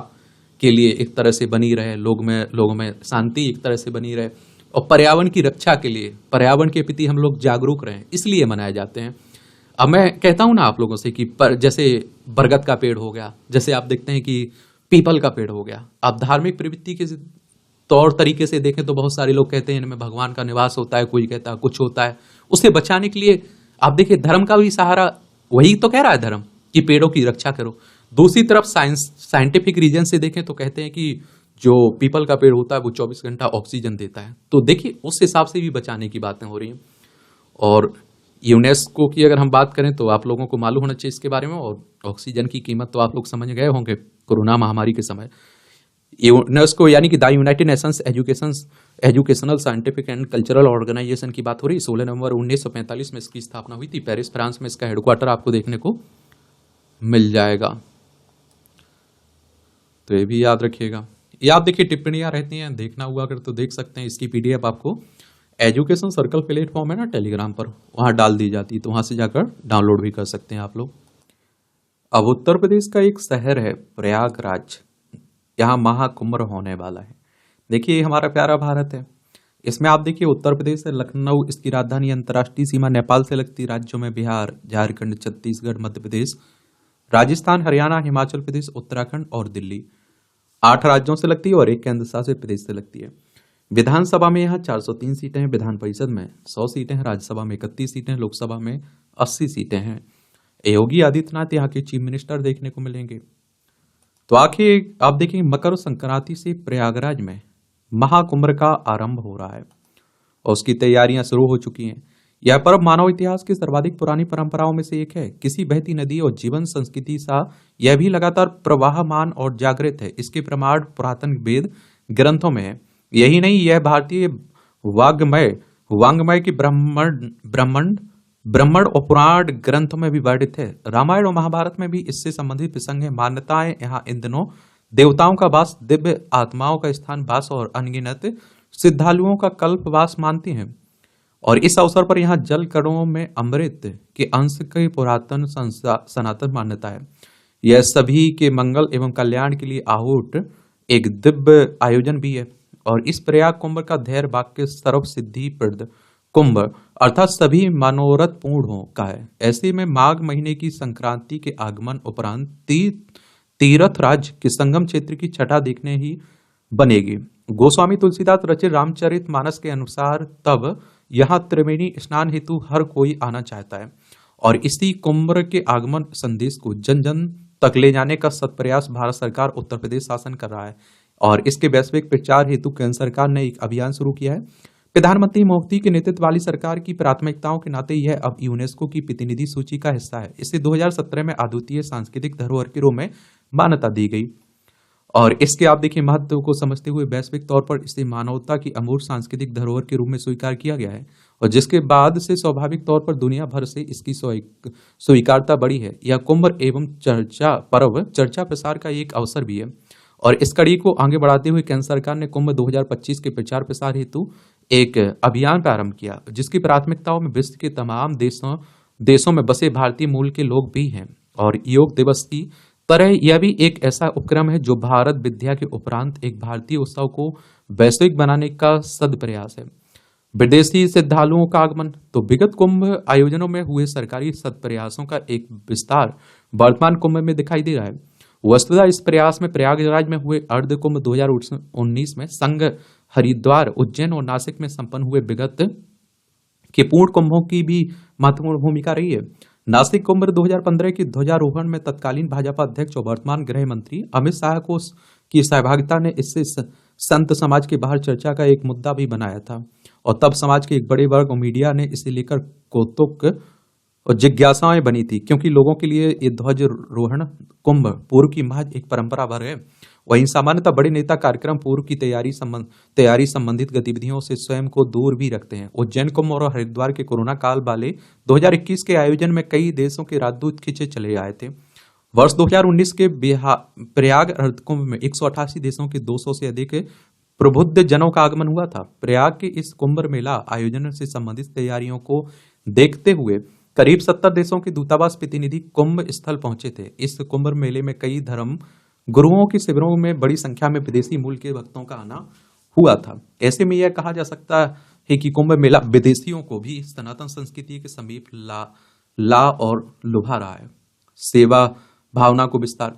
के लिए एक तरह से बनी रहे, लोगों में शांति एक तरह से बनी रहे, और पर्यावरण की रक्षा के लिए, पर्यावरण के प्रति हम लोग जागरूक रहें, इसलिए मनाए जाते हैं। अब मैं कहता हूं ना आप लोगों से कि जैसे बरगद का पेड़ हो गया, जैसे आप देखते हैं कि पीपल का पेड़ हो गया। आप धार्मिक प्रवृत्ति के तौर तरीके से देखें तो बहुत सारे लोग कहते हैं इनमें भगवान का निवास होता है, कोई कहता है कुछ होता है। उसे बचाने के लिए आप देखिए, धर्म का भी सहारा वही तो कह रहा है धर्म, कि पेड़ों की रक्षा करो। दूसरी तरफ साइंटिफिक रीजन से देखें तो कहते हैं कि जो पीपल का पेड़ होता है वो 24 घंटा ऑक्सीजन देता है। तो देखिए, उस हिसाब से भी बचाने की बातें हो रही हैं। और यूनेस्को की अगर हम बात करें तो आप लोगों को मालूम होना चाहिए इसके बारे में, और ऑक्सीजन की कीमत तो आप लोग समझ गए होंगे कोरोना महामारी के समय। यूनेस्को यानी कि the United Nations educational, scientific and cultural organization की बात हो रही है। 16 नवंबर 1945 में इसकी स्थापना हुई थी। पेरिस, फ्रांस में इसका हेडक्वार्टर आपको देखने को मिल जाएगा, तो ये भी याद रखिएगा। ये आप देखिए, टिप्पणियां रहती हैं, देखना हुआ अगर तो देख सकते हैं। इसकी पीडीएफ आपको एजुकेशन सर्कल प्लेटफॉर्म है ना टेलीग्राम पर, वहां डाल दी जाती है, तो वहां से जाकर डाउनलोड भी कर सकते हैं आप लोग। अब उत्तर प्रदेश का एक शहर है प्रयागराज, यहाँ महाकुंभ होने वाला है। देखिए, हमारा प्यारा भारत है, इसमें आप देखिए उत्तर प्रदेश है, लखनऊ इसकी राजधानी, अंतर्राष्ट्रीय सीमा नेपाल से लगती राज्यों में बिहार, झारखंड, छत्तीसगढ़, मध्य प्रदेश, राजस्थान, हरियाणा, हिमाचल प्रदेश, उत्तराखंड और दिल्ली 8 राज्यों से लगती है और 1 केंद्र शासित प्रदेश से लगती है। विधानसभा में यहाँ 403 सीटें हैं, विधान परिषद में 100 सीटें हैं, राज्यसभा में 31 सीटें, लोकसभा में 80 सीटें हैं। योगी आदित्यनाथ यहाँ के चीफ मिनिस्टर देखने को मिलेंगे। तो आखिर आप देखेंगे, मकर संक्रांति से प्रयागराज में महाकुंभ का आरंभ हो रहा है और उसकी तैयारियां शुरू हो चुकी हैं। यह पर्व मानव इतिहास की सर्वाधिक पुरानी परंपराओं में से एक है। किसी बहती नदी और जीवन संस्कृति सा यह भी लगातार प्रवाहमान और जागृत है। इसके प्रमाण पुरातन वेद ग्रंथों में है। यही नहीं, यह भारतीय वांग्मय की ब्राह्मण और पुराण ग्रंथों में भी वर्णित है। रामायण और महाभारत में भी इससे संबंधित प्रसंग है। मान्यताएं यहाँ इन दिनों देवताओं का वास, दिव्य आत्माओं का स्थान वास और अनगिनत श्रद्धालुओं का कल्पवास मानती हैं। और इस अवसर पर यहाँ जल कणों में अमृत के अंश की पुरातन सनातन मान्यता है। यह सभी के मंगल एवं कल्याण के लिए आहूत एक दिव्य आयोजन भी है। और इस प्रयाग कुंभ का धैर्य वाक्य सर्व सिद्धि प्रद कुंभ अर्थात सभी मनोरथ पूर्ण हो का है। ऐसे में माघ महीने की संक्रांति के आगमन उपरांत तीर्थ राज के संगम क्षेत्र की छटा देखने ही बनेगी। गोस्वामी तुलसीदास रचित रामचरित मानस के अनुसार तब यहाँ त्रिवेणी स्नान हेतु हर कोई आना चाहता है। और इसी कुंभ के आगमन संदेश को जन जन तक ले जाने का सत्प्रयास भारत सरकार, उत्तर प्रदेश शासन कर रहा है। और इसके वैश्विक प्रचार हेतु केंद्र सरकार ने एक अभियान शुरू किया है। प्रधानमंत्री मोदी के नेतृत्व वाली सरकार की प्राथमिकताओं के नाते यह अब यूनेस्को की प्रतिनिधि सूची का हिस्सा है। इसे 2017 में अद्वितीय सांस्कृतिक धरोहर के रूप में मान्यता दी गई। और इसके आप देखिए महत्व को समझते हुए वैश्विक तौर पर इसे मानवता की अमूर्त सांस्कृतिक धरोहर के रूप में स्वीकार किया गया है। और जिसके बाद से स्वाभाविक तौर पर दुनिया भर से इसकी स्वीकारता बढ़ी है। यह कुंभ एवं चर्चा प्रसार का एक अवसर भी है। और इस कड़ी को आगे बढ़ाते हुए केंद्र सरकार ने कुंभ 2025 के प्रचार प्रसार हेतु एक अभियान प्रारंभ किया, जिसकी प्राथमिकताओं में विश्व के तमाम देशों में बसे भारतीय मूल के लोग भी हैं। और योग दिवस की तरह यह भी एक ऐसा उपक्रम है जो भारत विद्या के उपरांत एक भारतीय उत्सव को वैश्विक बनाने का सद प्रयास है। विदेशी श्रद्धालुओं का आगमन। तो विगत कुंभ आयोजनों में हुए सरकारी सत्प्रयासों का एक विस्तार वर्तमान कुंभ में दिखाई दे रहा है। वस्तुतः इस प्रयास में प्रयागराज में हुए अर्ध कुंभ 2019 में संघ, हरिद्वार, उज्जैन और नासिक में संपन्न हुए विगत के पूर्ण कुंभों की भी महत्वपूर्ण भूमिका रही है। नासिक कुंभ 2015 की ध्वजारोहण में तत्कालीन भाजपा अध्यक्ष और वर्तमान गृह मंत्री अमित शाह को की सहभागिता ने इससे संत समाज के बाहर चर्चा का एक मुद्दा भी बनाया था, और तब समाज के एक बड़े वर्ग और मीडिया ने इसे लेकर कौतुक और जिज्ञासाएं बनी थी, क्योंकि लोगों के लिए ये ध्वजारोहण कुंभ पूर्व की महज एक परंपरा भर है। वहीं सामान्यतः बड़े नेता कार्यक्रम पूर्व की तैयारी संबंधित गतिविधियों से स्वयं को दूर भी रखते हैं। उज्जैन कुंभ और हरिद्वार के कोरोना काल वाले 2021 के आयोजन में कई देशों के राजदूत खींचे चले आए थे। वर्ष 2019 के प्रयाग अर्ध कुंभ में 188 देशों के 200 से अधिक प्रबुद्ध जनों का आगमन हुआ था। प्रयाग के इस कुंभ मेला आयोजन से संबंधित तैयारियों को देखते हुए करीब 70 देशों के दूतावास प्रतिनिधि कुंभ स्थल पहुंचे थे। इस कुंभ मेले में कई धर्म गुरुओं के शिविरों में बड़ी संख्या में विदेशी मूल के भक्तों का आना हुआ था। ऐसे में यह कहा जा सकता है कि कुंभ मेला विदेशियों को भी सनातन संस्कृति के समीप ला और लुभा रहा है। सेवा भावना को विस्तार।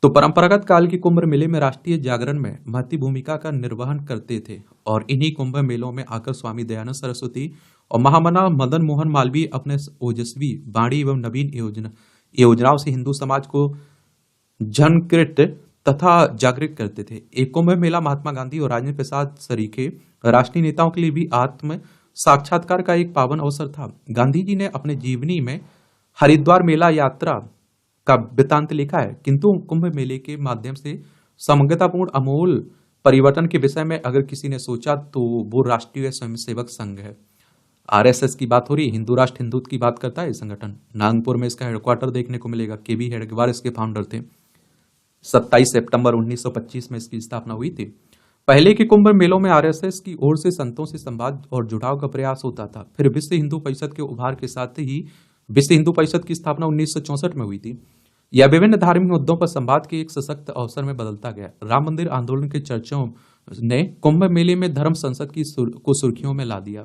तो परंपरागत काल के कुंभ मेले में राष्ट्रीय जागरण में महत्वपूर्ण भूमिका का निर्वहन करते थे, और इन्हीं कुंभ मेलों में आकर स्वामी दयानंद सरस्वती और महामना मदन मोहन मालवीय अपने ओजस्वी वाणी एवं नवीन योजनाओं से हिंदू समाज को जनकृत तथा जागृत करते थे। एक कुंभ मेला महात्मा गांधी और राजेंद्र प्रसाद सरीखे राष्ट्रीय नेताओं के लिए भी आत्म साक्षात्कार का एक पावन अवसर था। गांधी जी ने अपने जीवनी में हरिद्वार मेला यात्रा का वृत्तांत लिखा है, किंतु कुंभ मेले के माध्यम से समग्रतापूर्ण अमूल परिवर्तन के विषय में अगर किसी ने सोचा तो वो राष्ट्रीय स्वयंसेवक संघ है। आरएसएस की बात हो रही है, हिंदू राष्ट्र हिंदुत्व की बात करता है। संगठन नागपुर में इसका हेडक्वार्टर देखने को मिलेगा। केबी हेडगेवार इसके फाउंडर थे। 27 सितंबर 1925 में इसकी स्थापना हुई थी। पहले के कुंभ मेलों में आरएसएस की ओर से संतों से संवाद और जुड़ाव का प्रयास होता था। फिर विश्व हिंदू परिषद के उभार के साथ ही विश्व हिंदू परिषद की स्थापना 1964 में हुई थी। यह विभिन्न धार्मिक मुद्दों पर संवाद के एक सशक्त अवसर में बदलता गया। राम मंदिर आंदोलन के चर्चाओं ने कुंभ मेले में धर्म संसद को सुर्खियों में ला दिया।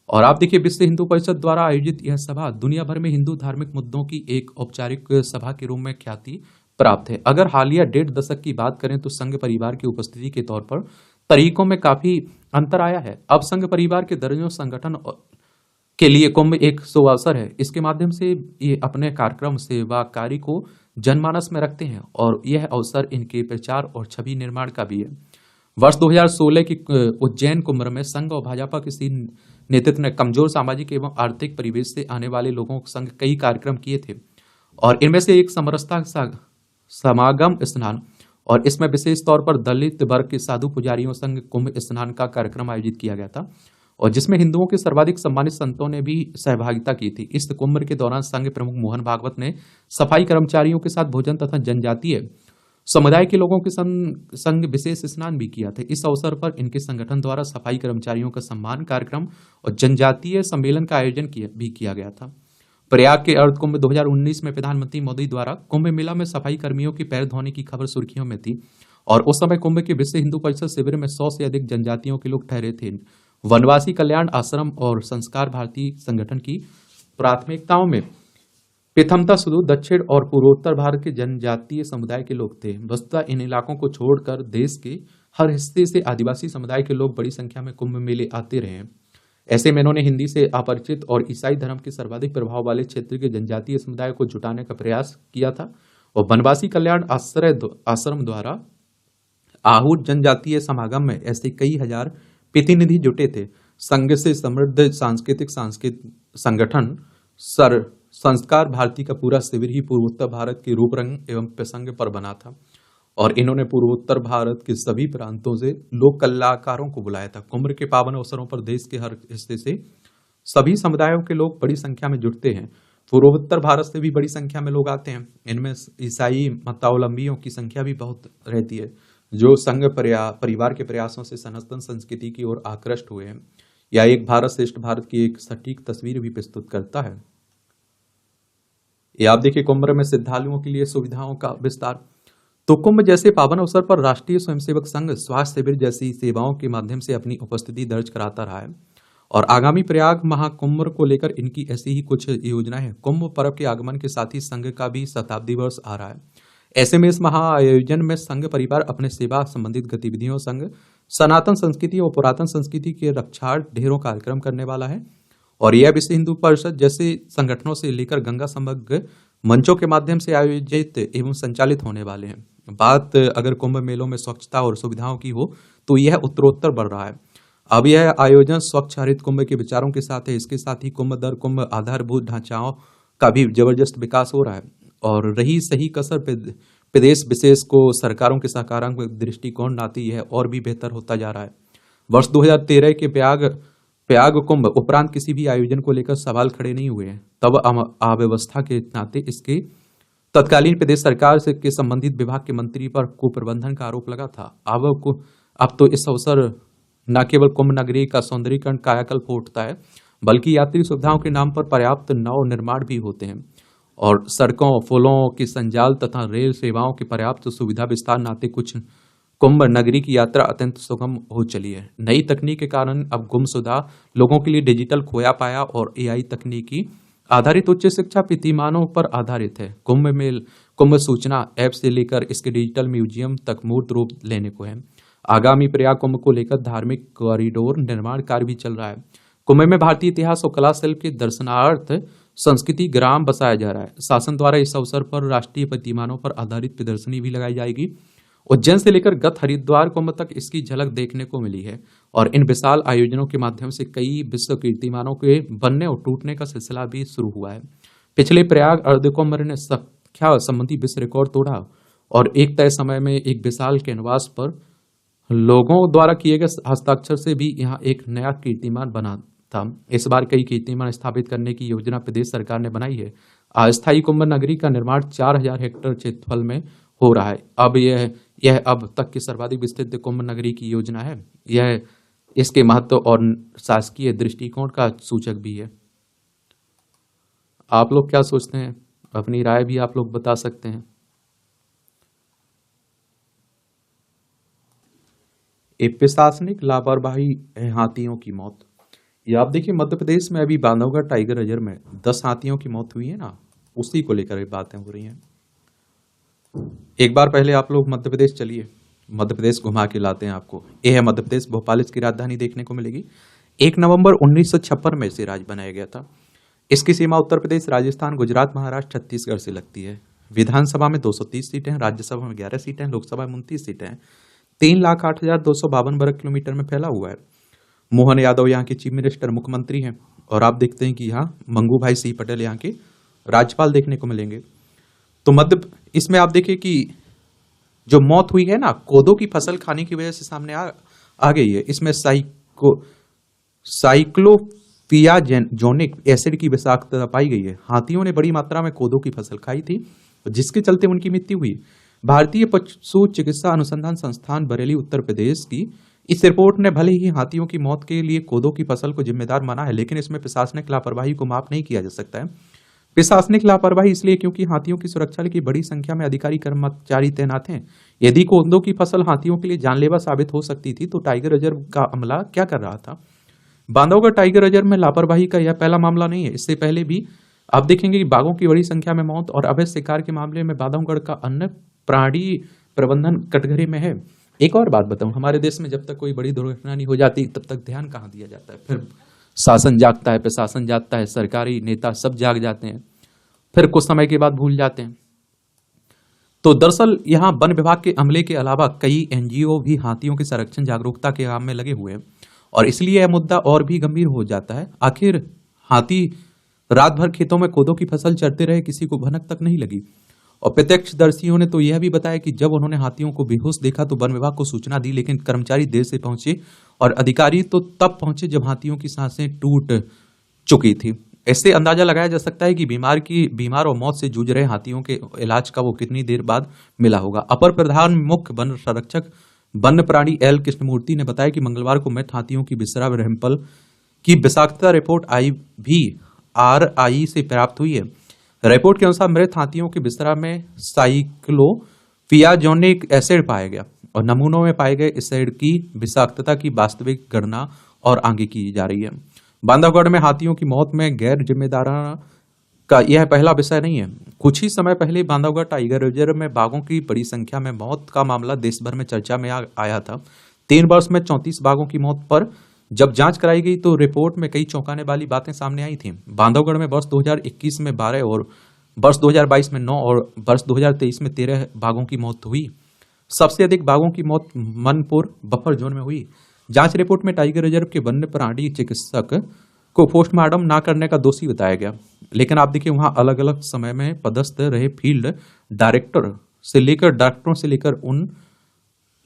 और आप देखिए, विश्व हिंदू परिषद द्वारा आयोजित यह सभा दुनिया भर में हिंदू धार्मिक मुद्दों की एक औपचारिक सभा के रूप में ख्याति प्राप्त है। अगर हालिया 1.5 दशक की बात करें तो संघ परिवार की उपस्थिति के तौर पर तरीकों में काफी अंतर आया है। अब संघ परिवार के दर्जनों संगठन के लिए कुंभ एक सुअवसर है। इसके माध्यम से ये अपने कार्यक्रम सेवा कार्य को जनमानस में रखते हैं, और यह अवसर इनके प्रचार और छवि निर्माण का भी है। वर्ष 2016 की उज्जैन कुंभ में संघ और भाजपा के नेतृत्व ने कमजोर सामाजिक एवं आर्थिक परिवेश से आने वाले लोगों संग कई कार्यक्रम किए थे, और इनमें से एक समरसता समागम स्नान, और इसमें विशेष तौर पर दलित वर्ग के साधु पुजारियों संग कुंभ स्नान का कार्यक्रम आयोजित किया गया था, और जिसमें हिंदुओं के सर्वाधिक सम्मानित संतों ने भी सहभागिता की थी। इस कुंभ के दौरान संघ प्रमुख मोहन भागवत ने सफाई कर्मचारियों के साथ भोजन तथा जनजातीय समुदाय के लोगों के संग विशेष स्नान भी किया था। इस अवसर पर इनके संगठन द्वारा सफाई कर्मचारियों का सम्मान कार्यक्रम और जनजातीय सम्मेलन का आयोजन भी किया गया था। प्रयाग के अर्ध कुंभ 2019 में प्रधानमंत्री मोदी द्वारा कुंभ मेला में सफाई कर्मियों की पैर धोने की खबर सुर्खियों में थी, और उस समय कुंभ के विश्व हिंदू परिषद शिविर में 100 से अधिक जनजातियों के लोग ठहरे थे। वनवासी कल्याण आश्रम और संस्कार भारती संगठन की प्राथमिकताओं में प्रथमता सुदूर दक्षिण और पूर्वोत्तर भारत के जनजातीय समुदाय के लोग थे। वस्तुतः इन इलाकों को छोड़कर देश के हर हिस्से से आदिवासी समुदाय के लोग बड़ी संख्या में कुंभ मेले आते रहे। ऐसे में इन्होंने हिंदी से अपरिचित और ईसाई धर्म के सर्वाधिक प्रभाव वाले क्षेत्र के जनजातीय समुदाय को जुटाने का प्रयास किया था, और वनवासी कल्याण आश्रम द्वारा आहूत जनजातीय समागम में ऐसे कई हजार प्रतिनिधि जुटे थे। संघ से समृद्ध सांस्कृतिक संगठन संस्कार भारती का पूरा शिविर ही पूर्वोत्तर भारत के रूपरंग एवं प्रसंग पर बना था, और इन्होंने पूर्वोत्तर भारत के सभी प्रांतों से लोक कलाकारों को बुलाया था। कुंभ के पावन अवसरों पर देश के हर हिस्से से सभी समुदायों के लोग बड़ी संख्या में जुटते हैं। पूर्वोत्तर भारत से भी बड़ी संख्या में लोग आते हैं। इनमें ईसाई मतावलंबियों की संख्या भी बहुत रहती है, जो संघ परिवार के प्रयासों से सनातन संस्कृति की ओर आकृष्ट हुए हैं। यह एक भारत श्रेष्ठ भारत की एक सटीक तस्वीर भी प्रस्तुत करता है। ये आप देखिए कुंभ में श्रद्धालुओं के लिए सुविधाओं का विस्तार। तो कुंभ जैसे पावन अवसर पर राष्ट्रीय स्वयंसेवक संघ स्वास्थ्य शिविर जैसी सेवाओं के माध्यम से अपनी उपस्थिति दर्ज कराता रहा है और आगामी प्रयाग महाकुंभ को लेकर इनकी ऐसी ही कुछ योजनाएं हैं। कुंभ पर्व के आगमन के साथ ही संघ का भी शताब्दी वर्ष आ रहा है। ऐसे में इस महाआयोजन में संघ परिवार अपने सेवा संबंधित गतिविधियों संघ सनातन संस्कृति और पुरातन संस्कृति के रक्षार्थ ढेरों कार्यक्रम करने वाला है और यह विश्व हिंदू परिषद जैसे संगठनों से लेकर गंगा समग्र मंचों के माध्यम से आयोजित एवं संचालित होने वाले हैं। बात अगर कुंभ मेलों में स्वच्छता और सुविधाओं की हो तो यह उत्तरोत्तर बढ़ रहा है। अब यह आयोजन स्वच्छ हरित कुंभ के विचारों के साथ है। इसके साथ ही कुंभ दर कुंभ आधारभूत ढांचाओं का भी जबरदस्त विकास हो रहा है और रही सही कसर प्रदेश विशेष को सरकारों के सकारात्मक दृष्टिकोण नाती यह और भी बेहतर होता जा रहा है। वर्ष 2013 के प्रयाग कुंभ उपरांत किसी भी आयोजन को लेकर सवाल खड़े नहीं हुए हैं। तब अव्यवस्था के नाते इसके तत्कालीन प्रदेश सरकार से के संबंधित विभाग के मंत्री पर कुप्रबंधन का आरोप लगा था। अब तो इस अवसर न केवल कुंभ नगरी का सौंदर्यीकरण कायाकल्प उठता है बल्कि यात्री सुविधाओं के नाम पर पर्याप्त नव निर्माण भी होते हैं और सड़कों पुलों की संजाल तथा रेल सेवाओं की पर्याप्त सुविधा विस्तार नाते कुछ कुंभ नगरी की यात्रा अत्यंत सुगम हो चली है। नई तकनीक के कारण अब गुमशुदा लोगों के लिए डिजिटल खोया पाया और एआई तकनीकी आधारित उच्च शिक्षा प्रतिमानों पर आधारित है। कुंभ सूचना ऐप से लेकर इसके डिजिटल म्यूजियम तक मूर्त रूप लेने को है। आगामी प्रयाग कुंभ को लेकर धार्मिक कॉरिडोर निर्माण कार्य भी चल रहा है। कुंभ में भारतीय इतिहास और कला शिल्प के दर्शनार्थ संस्कृति ग्राम बसाया जा रहा है। शासन द्वारा इस अवसर पर राष्ट्रीय प्रतिमानों पर आधारित प्रदर्शनी भी लगाई जाएगी। उज्जैन से लेकर गत हरिद्वार कुंभ तक इसकी झलक देखने को मिली है और इन विशाल आयोजनों के माध्यम से कई विश्व कीर्तिमानों के बनने और टूटने का सिलसिला भी शुरू हुआ है। पिछले प्रयाग अर्ध कुंभ ने संख्या संबंधी विश्व रिकॉर्ड तोड़ा और एक तय समय में एक विशाल कैनवास पर लोगों द्वारा किए गए हस्ताक्षर से भी यहाँ एक नया कीर्तिमान बना था। इस बार कई कीर्तिमान स्थापित करने की योजना प्रदेश सरकार ने बनाई है। अस्थायी कुंभ नगरी का निर्माण 4000 हेक्टेयर क्षेत्रफल में हो रहा है। अब यह अब तक की सर्वाधिक विस्तृत कुंभ नगरी की योजना है। यह इसके महत्व और शासकीय दृष्टिकोण का सूचक भी है। आप लोग क्या सोचते हैं? अपनी राय भी आप लोग बता सकते हैं। एक प्रशासनिक लापरवाही है हाथियों की मौत। ये आप देखिए मध्य प्रदेश में अभी बांधवगढ़ टाइगर रिजर्व में 10 हाथियों की मौत हुई है ना, उसी को लेकर बातें हो रही हैं। एक बार पहले आप लोग मध्य प्रदेश चलिए, मध्य प्रदेश घुमा के लाते हैं आपको। यह है मध्य प्रदेश, भोपाल इसकी राजधानी देखने को मिलेगी। 1 नवंबर 1956 में इसे राज्य बनाया गया था। इसकी सीमा उत्तर प्रदेश, राजस्थान, गुजरात, महाराष्ट्र, छत्तीसगढ़ से लगती है। विधानसभा में 230 सीटें हैं, राज्यसभा में 11 सीटें हैं, लोकसभा में 29 सीटें हैं। 3,08,252 वर्ग किलोमीटर में फैला हुआ है। मोहन यादव यहाँ के चीफ मिनिस्टर मुख्यमंत्री हैं और आप देखते हैं कि यहाँ मंगू भाई सिंह पटेल यहाँ के राज्यपाल देखने को मिलेंगे। तो इसमें आप देखिए कि जो मौत हुई है ना, कोदो की फसल खाने की वजह से सामने आ गई है। इसमें साइक्लोफियाजोनिक एसिड की विषाक्तता पाई गई है। हाथियों ने बड़ी मात्रा में कोदो की फसल खाई थी जिसके चलते उनकी मृत्यु हुई। भारतीय पशु चिकित्सा अनुसंधान संस्थान बरेली उत्तर प्रदेश की इस रिपोर्ट ने भले ही हाथियों की मौत के लिए कोदो की फसल को जिम्मेदार माना है, लेकिन इसमें प्रशासनिक लापरवाही को माफ नहीं किया जा सकता है। प्रशासनिक लापरवाही इसलिए क्योंकि हाथियों की सुरक्षा की बड़ी संख्या में अधिकारी कर्मचारी तैनात हैं। यदि कोदो की फसल हाथियों के लिए जानलेवा साबित हो सकती थी तो टाइगर रिजर्व का अमला क्या कर रहा था? बांधवगढ़ टाइगर रिजर्व में लापरवाही का यह पहला मामला नहीं है। इससे पहले भी आप देखेंगे कि बाघों की बड़ी संख्या में मौत और अवैध शिकार के मामले में बांधवगढ़ का अन्य प्राणी प्रबंधन कटघरे में है। एक और बात बताऊं, हमारे देश में जब तक कोई बड़ी दुर्घटना नहीं हो जाती तब तक ध्यान कहाँ दिया जाता है। फिर शासन जागता है, प्रशासन जागता है, सरकारी नेता सब जाग जाते हैं, फिर कुछ समय के बाद भूल जाते हैं। तो दरअसल यहाँ वन विभाग के अमले के अलावा कई एनजीओ भी हाथियों के संरक्षण जागरूकता के काम में लगे हुए हैं और इसलिए यह मुद्दा और भी गंभीर हो जाता है। आखिर हाथी रात भर खेतों में कोदो की फसल चरते रहे, किसी को भनक तक नहीं लगी। और प्रत्यक्षदर्शियों ने तो यह भी बताया कि जब उन्होंने हाथियों को बेहोश देखा तो वन विभाग को सूचना दी, लेकिन कर्मचारी देर से पहुंचे और अधिकारी तो तब पहुंचे जब हाथियों की सांसें टूट चुकी थी। इससे अंदाजा लगाया जा सकता है कि बीमार और मौत से जूझ रहे हाथियों के इलाज का वो कितनी देर बाद मिला होगा। अपर प्रधान मुख्य वन संरक्षक वन्य प्राणी एल कृष्णमूर्ति ने बताया कि मंगलवार को मृत हाथियों की बिसरा रैंपल की विषाक्तता रिपोर्ट RI से प्राप्त हुई है। रिपोर्ट के अनुसार मृत हाथियों के बिस्तरा में साइक्लोफियाजोनिक एसिड पाया गया और नमूनों में पाए गए एसिड की विषाक्तता की वास्तविक गणना और आगे की जा रही है। बांधवगढ़ में हाथियों की मौत में गैर जिम्मेदाराना का यह पहला विषय नहीं है। कुछ ही समय पहले बांधवगढ़ टाइगर रिजर्व में बाघों की बड़ी संख्या में मौत का मामला देश भर में चर्चा में आया था। 3 वर्ष में 34 बाघों की मौत पर जब जांच कराई गई तो रिपोर्ट में कई चौंकाने वाली बातें सामने आई थी। बांधवगढ़ में वर्ष 2021 में 12 और वर्ष 2022 में 9 और वर्ष 2023 में 13 बाघों की मौत हुई। सबसे अधिक बाघों की मौत मनपुर बफर जोन में हुई। जांच रिपोर्ट में टाइगर रिजर्व के वन्य प्राणी चिकित्सक को पोस्टमार्टम ना करने का दोषी बताया गया, लेकिन आप देखिए वहां अलग अलग समय में पदस्थ रहे फील्ड डायरेक्टरों से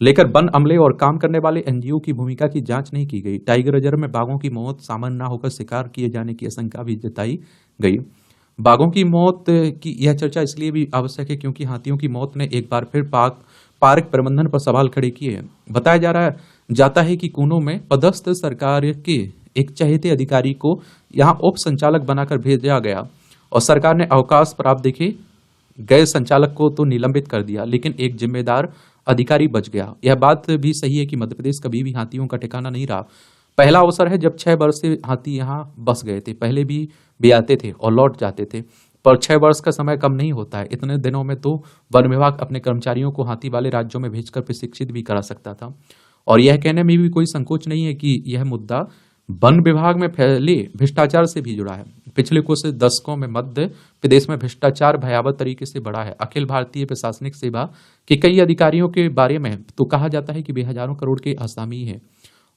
लेकर वन अमले और काम करने वाले एनजीओ की भूमिका की जांच नहीं की गई। टाइगर रिजर्व में बाघों की मौत सामान्य न होकर शिकार किए जाने की आशंका भी जताई गई। बाघों की मौत की यह चर्चा इसलिए भी आवश्यक है क्योंकि हाथियों की मौत ने एक बार फिर पार्क प्रबंधन पर सवाल खड़े किए हैं। बताया जाता है कि कूनो में पदस्थ सरकार के एक चहेते अधिकारी को यहां उप संचालक बनाकर भेजा गया और सरकार ने अवकाश प्राप्त देखे गए संचालक को तो निलंबित कर दिया, लेकिन एक जिम्मेदार अधिकारी बच गया। यह बात भी सही है कि मध्य प्रदेश कभी भी हाथियों का ठिकाना नहीं रहा। पहला अवसर है जब 6 वर्ष से हाथी यहाँ बस गए थे। पहले भी आते थे और लौट जाते थे, पर 6 वर्ष का समय कम नहीं होता है। इतने दिनों में तो वन विभाग अपने कर्मचारियों को हाथी वाले राज्यों में भेजकर प्रशिक्षित भी करा सकता था। और यह कहने में भी कोई संकोच नहीं है कि यह मुद्दा वन विभाग में फैले भ्रष्टाचार से भी जुड़ा है। पिछले कुछ दशकों में मध्य प्रदेश में भ्रष्टाचार भयावह तरीके से बढ़ा है। अखिल भारतीय प्रशासनिक सेवा के कई अधिकारियों के बारे में तो कहा जाता है कि वे हजारों करोड़ के आसामी है।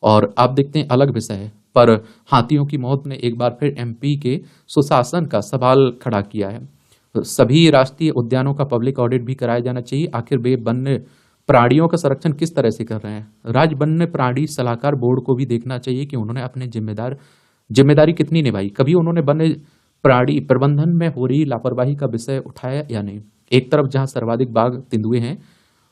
और आप देखते हैं अलग विषय है, पर हाथियों की मौत ने एक बार फिर एमपी के सुशासन का सवाल खड़ा किया है। सभी राष्ट्रीय उद्यानों का पब्लिक ऑडिट भी कराया जाना चाहिए। आखिर वे वन्य प्राणियों का संरक्षण किस तरह से कर रहे हैं। राज्य वन्य प्राणी सलाहकार बोर्ड को भी देखना चाहिए कि उन्होंने अपने जिम्मेदारी कितनी निभाई। कभी उन्होंने वन्य प्राणी प्रबंधन में हो रही लापरवाही का विषय उठाया या नहीं। एक तरफ जहां सर्वाधिक बाघ तेंदुए हैं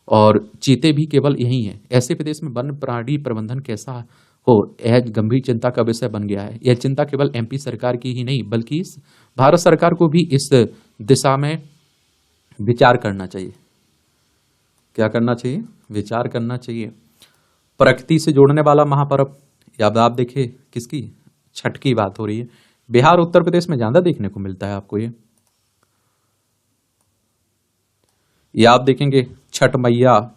और चीते भी केवल यही हैं, ऐसे प्रदेश में वन्य प्राणी प्रबंधन कैसा हो, यह गंभीर चिंता का विषय बन गया है। यह चिंता केवल एमपी सरकार की ही नहीं बल्कि भारत सरकार को भी इस दिशा में विचार करना चाहिए। क्या करना चाहिए? विचार करना चाहिए। प्रकृति से जोड़ने वाला महापर्व, या आप देखिए किसकी, छठ की बात हो रही है। बिहार उत्तर प्रदेश में ज्यादा देखने को मिलता है आपको ये आप देखेंगे छठ मैया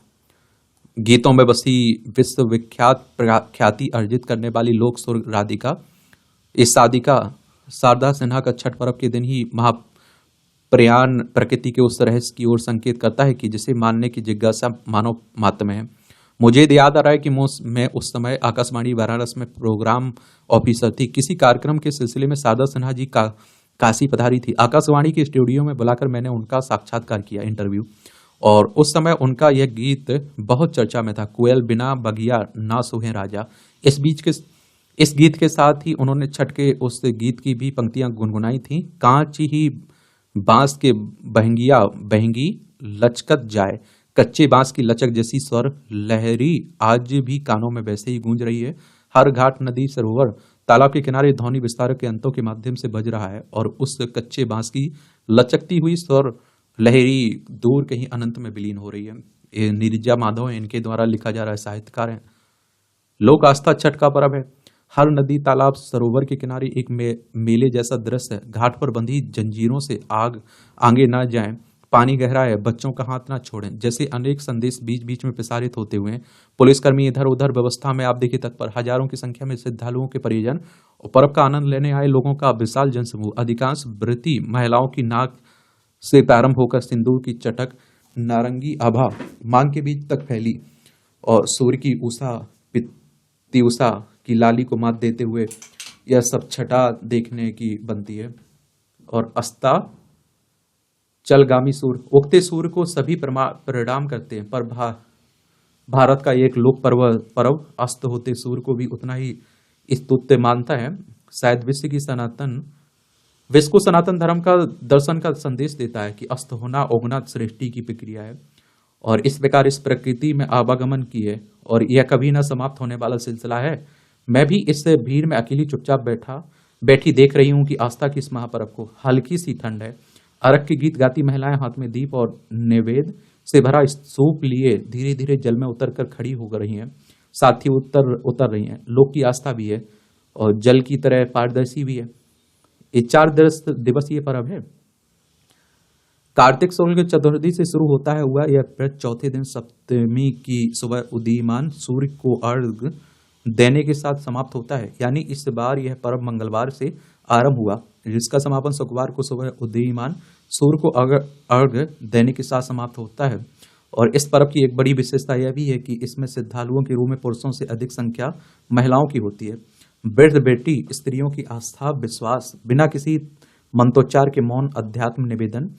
गीतों में बसी विश्वविख्यात ख्याति अर्जित करने वाली लोक सुर राधिका, इस साधिका शारदा सिन्हा का छठ पर्व के दिन ही महाप्रयाण प्रकृति के उस रहस्य की ओर संकेत करता है कि जिसे मानने की जिज्ञासा मानव मात्र में है। मुझे याद आ रहा है कि मैं उस समय आकाशवाणी वाराणसी में प्रोग्राम ऑफिसर थी। किसी कार्यक्रम के सिलसिले में शारदा सिन्हा जी का काशी पधारी थी। आकाशवाणी के स्टूडियो में बुलाकर मैंने उनका साक्षात्कार किया, इंटरव्यू, और उस समय उनका यह गीत बहुत चर्चा में था, कोयल बिना बगिया ना सोहे राजा। इस गीत के साथ ही उन्होंने छठ के उस गीत की भी पंक्तियां गुनगुनाई थी। कांच ही बांस के बहंगिया बहंगी लचकत जाए, कच्चे बांस की लचक जैसी स्वर लहरी आज भी कानों में वैसे ही गूंज रही है। हर घाट, नदी, सरोवर, तालाब के किनारे ध्वनि विस्तारक के अंतों के माध्यम से बज रहा है और उस कच्चे बांस की लचकती हुई स्वर लहरी दूर कहीं अनंत में विलीन हो रही है। ये नीरजा माधव है, इनके द्वारा लिखा जा रहा है, साहित्यकार है। लोक आस्था छठ का पर्व है। हर नदी, तालाब, सरोवर के किनारे एक मेले जैसा दृश्य है। घाट पर बंधी जंजीरों से आगे ना जाएं, पानी गहरा है, बच्चों का हाथ ना छोड़ें, जैसे अनेक संदेश बीच बीच में प्रसारित होते हुए। पुलिसकर्मी इधर उधर व्यवस्था में आप देखिए तत्पर। हजारों की संख्या में श्रद्धालुओं के परिजन और पर्व का आनंद लेने आए लोगों का विशाल जनसमूह। अधिकांश व्रती महिलाओं की नाक से प्रारंभ होकर सिंदूर की चटक, नारंगी आभा मांग के बीच तक फैली और सूर्य की उषा पित्युषा की लाली को मात देते हुए यह सब छठा देखने की बनती है। और अस्ता चलगामी सूर्य, उगते सूर्य को सभी प्रणाम करते हैं, पर भारत का एक लोक पर्व अस्त होते सूर्य को भी उतना ही स्तुत्य मानता है। शायद विश्व को सनातन धर्म का दर्शन का संदेश देता है कि अस्त होना उगना सृष्टि की प्रक्रिया है और इस प्रकार इस प्रकृति में आवागमन की है और यह कभी ना समाप्त होने वाला सिलसिला है। मैं भी इस भीड़ में अकेली चुपचाप बैठी देख रही हूं कि आस्था की इस महापर्व को। हल्की सी ठंड है, अर्घ के गीत गाती महिलाएं हाथ में दीप और नैवेद्य से भरा सूप लिए धीरे धीरे जल में उतरकर खड़ी हो रही हैं। साथ ही उतर उतर रही हैं। लोक की आस्था भी है और जल की तरह पारदर्शी भी है। ये 4 दिवसीय पर्व है। कार्तिक शुक्ल चतुर्थी से शुरू होता है हुआ यह व्रत चौथे दिन सप्तमी की सुबह उदीयमान सूर्य को अर्घ देने के साथ समाप्त होता है। यानी इस बार यह पर्व मंगलवार से आरंभ हुआ, जिसका समापन शुक्रवार को सुबह उदीयमान सूर्य को अर्घ देने के साथ समाप्त होता है। और इस पर्व की एक बड़ी विशेषता यह भी है कि इसमें श्रद्धालुओं के रूप में पुरुषों से अधिक संख्या महिलाओं की होती है। वृद्ध बेटी स्त्रियों की आस्था विश्वास बिना किसी मंत्रोच्चार के मौन अध्यात्म निवेदन।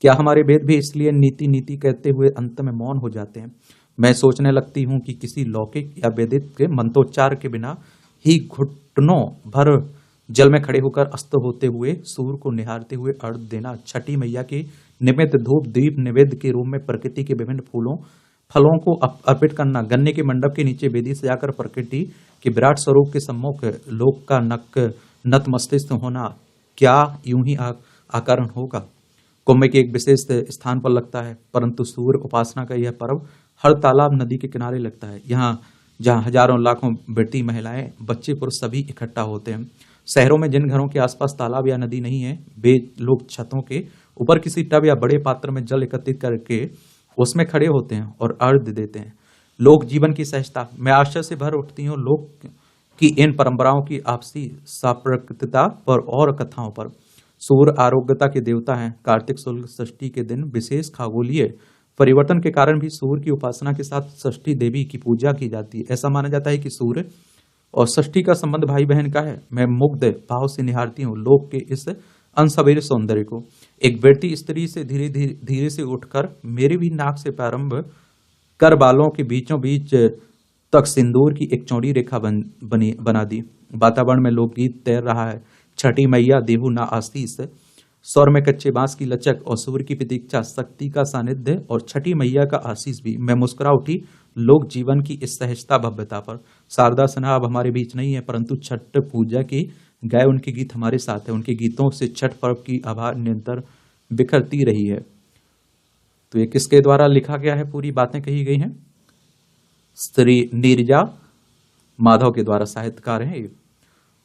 क्या हमारे वेद भी इसलिए नीति नीति कहते हुए अंत में मौन हो जाते हैं? मैं सोचने लगती हूँ कि किसी लौकिक या वैदिक के मंत्रोच्चार के बिना ही घुटनों भर जल में खड़े होकर अस्त होते हुए सूर्य को निहारते हुए अर्घ देना, छठी मैया के निमित्त धूप दीप निवेद्य के रूप में प्रकृति के विभिन्न फलों को अर्पित करना, गन्ने के मंडप के नीचे वेदी सजाकर प्रकृति के विराट स्वरूप के सम्मुख लोक का नतमस्तक होना, क्या यूं ही आकरण होगा? कुंभ के एक विशेष स्थान पर लगता है, परंतु सूर्य उपासना का यह पर्व हर तालाब नदी के किनारे लगता है। यहाँ जहाँ हजारों लाखों बेटी महिलाएं बच्चे पुरुष सभी इकट्ठा होते हैं। शहरों में जिन घरों के आसपास तालाब या नदी नहीं है, वे लोग छतों के ऊपर किसी टब या बड़े पात्र में जल एकत्रित करके उसमें खड़े होते हैं और अर्घ देते हैं। लोक जीवन की सहजता, मैं आश्चर्य से भर उठती हूँ लोक की इन परंपराओं की आपसी साप्रकृतता पर और कथाओं पर। सूर्य आरोग्यता के देवता हैं। कार्तिक शुक्ल षष्ठी के दिन विशेष खगोलीय परिवर्तन के कारण भी सूर्य की उपासना के साथ षष्ठी देवी की पूजा की जाती है। ऐसा माना जाता है कि सूर्य और षष्ठी का संबंध भाई बहन का है। मैं मुग्ध भाव से निहारती हूँ लोक के इस अनसवेरे सौंदर्य को। एक बेटी स्त्री से धीरे से उठकर मेरे भी नाक से प्रारंभ कर बालों के बीचों बीच तक सिंदूर की एक चौड़ी रेखा बना दी। वातावरण में लोकगीत तैर रहा है। छठी मैया देहु ना आशीष, स्वर में कच्चे बांस की लचक और सूर्य की प्रतीक्षा, शक्ति का सानिध्य और छठी मैया का आशीष भी। मैं मुस्कुरा उठी लोक जीवन की इस सहजता भव्यता पर। शारदा सिन्हा अब हमारे बीच नहीं है, परंतु छठ पूजा की गाय उनके गीत हमारे साथ है। उनके गीतों से छठ पर्व की आभा निरंतर बिखरती रही है। तो ये किसके द्वारा लिखा गया है? पूरी बातें कही गई हैं श्री नीरजा माधव के द्वारा, साहित्यकार हैं ये।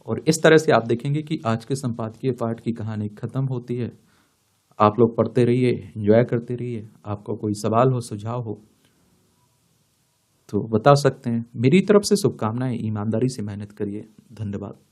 और इस तरह से आप देखेंगे कि आज के संपादकीय पाठ की कहानी खत्म होती है। आप लोग पढ़ते रहिए, एंजॉय करते रहिए। आपको कोई सवाल हो, सुझाव हो तो बता सकते हैं। मेरी तरफ से शुभकामनाएं। ईमानदारी से मेहनत करिए। धन्यवाद।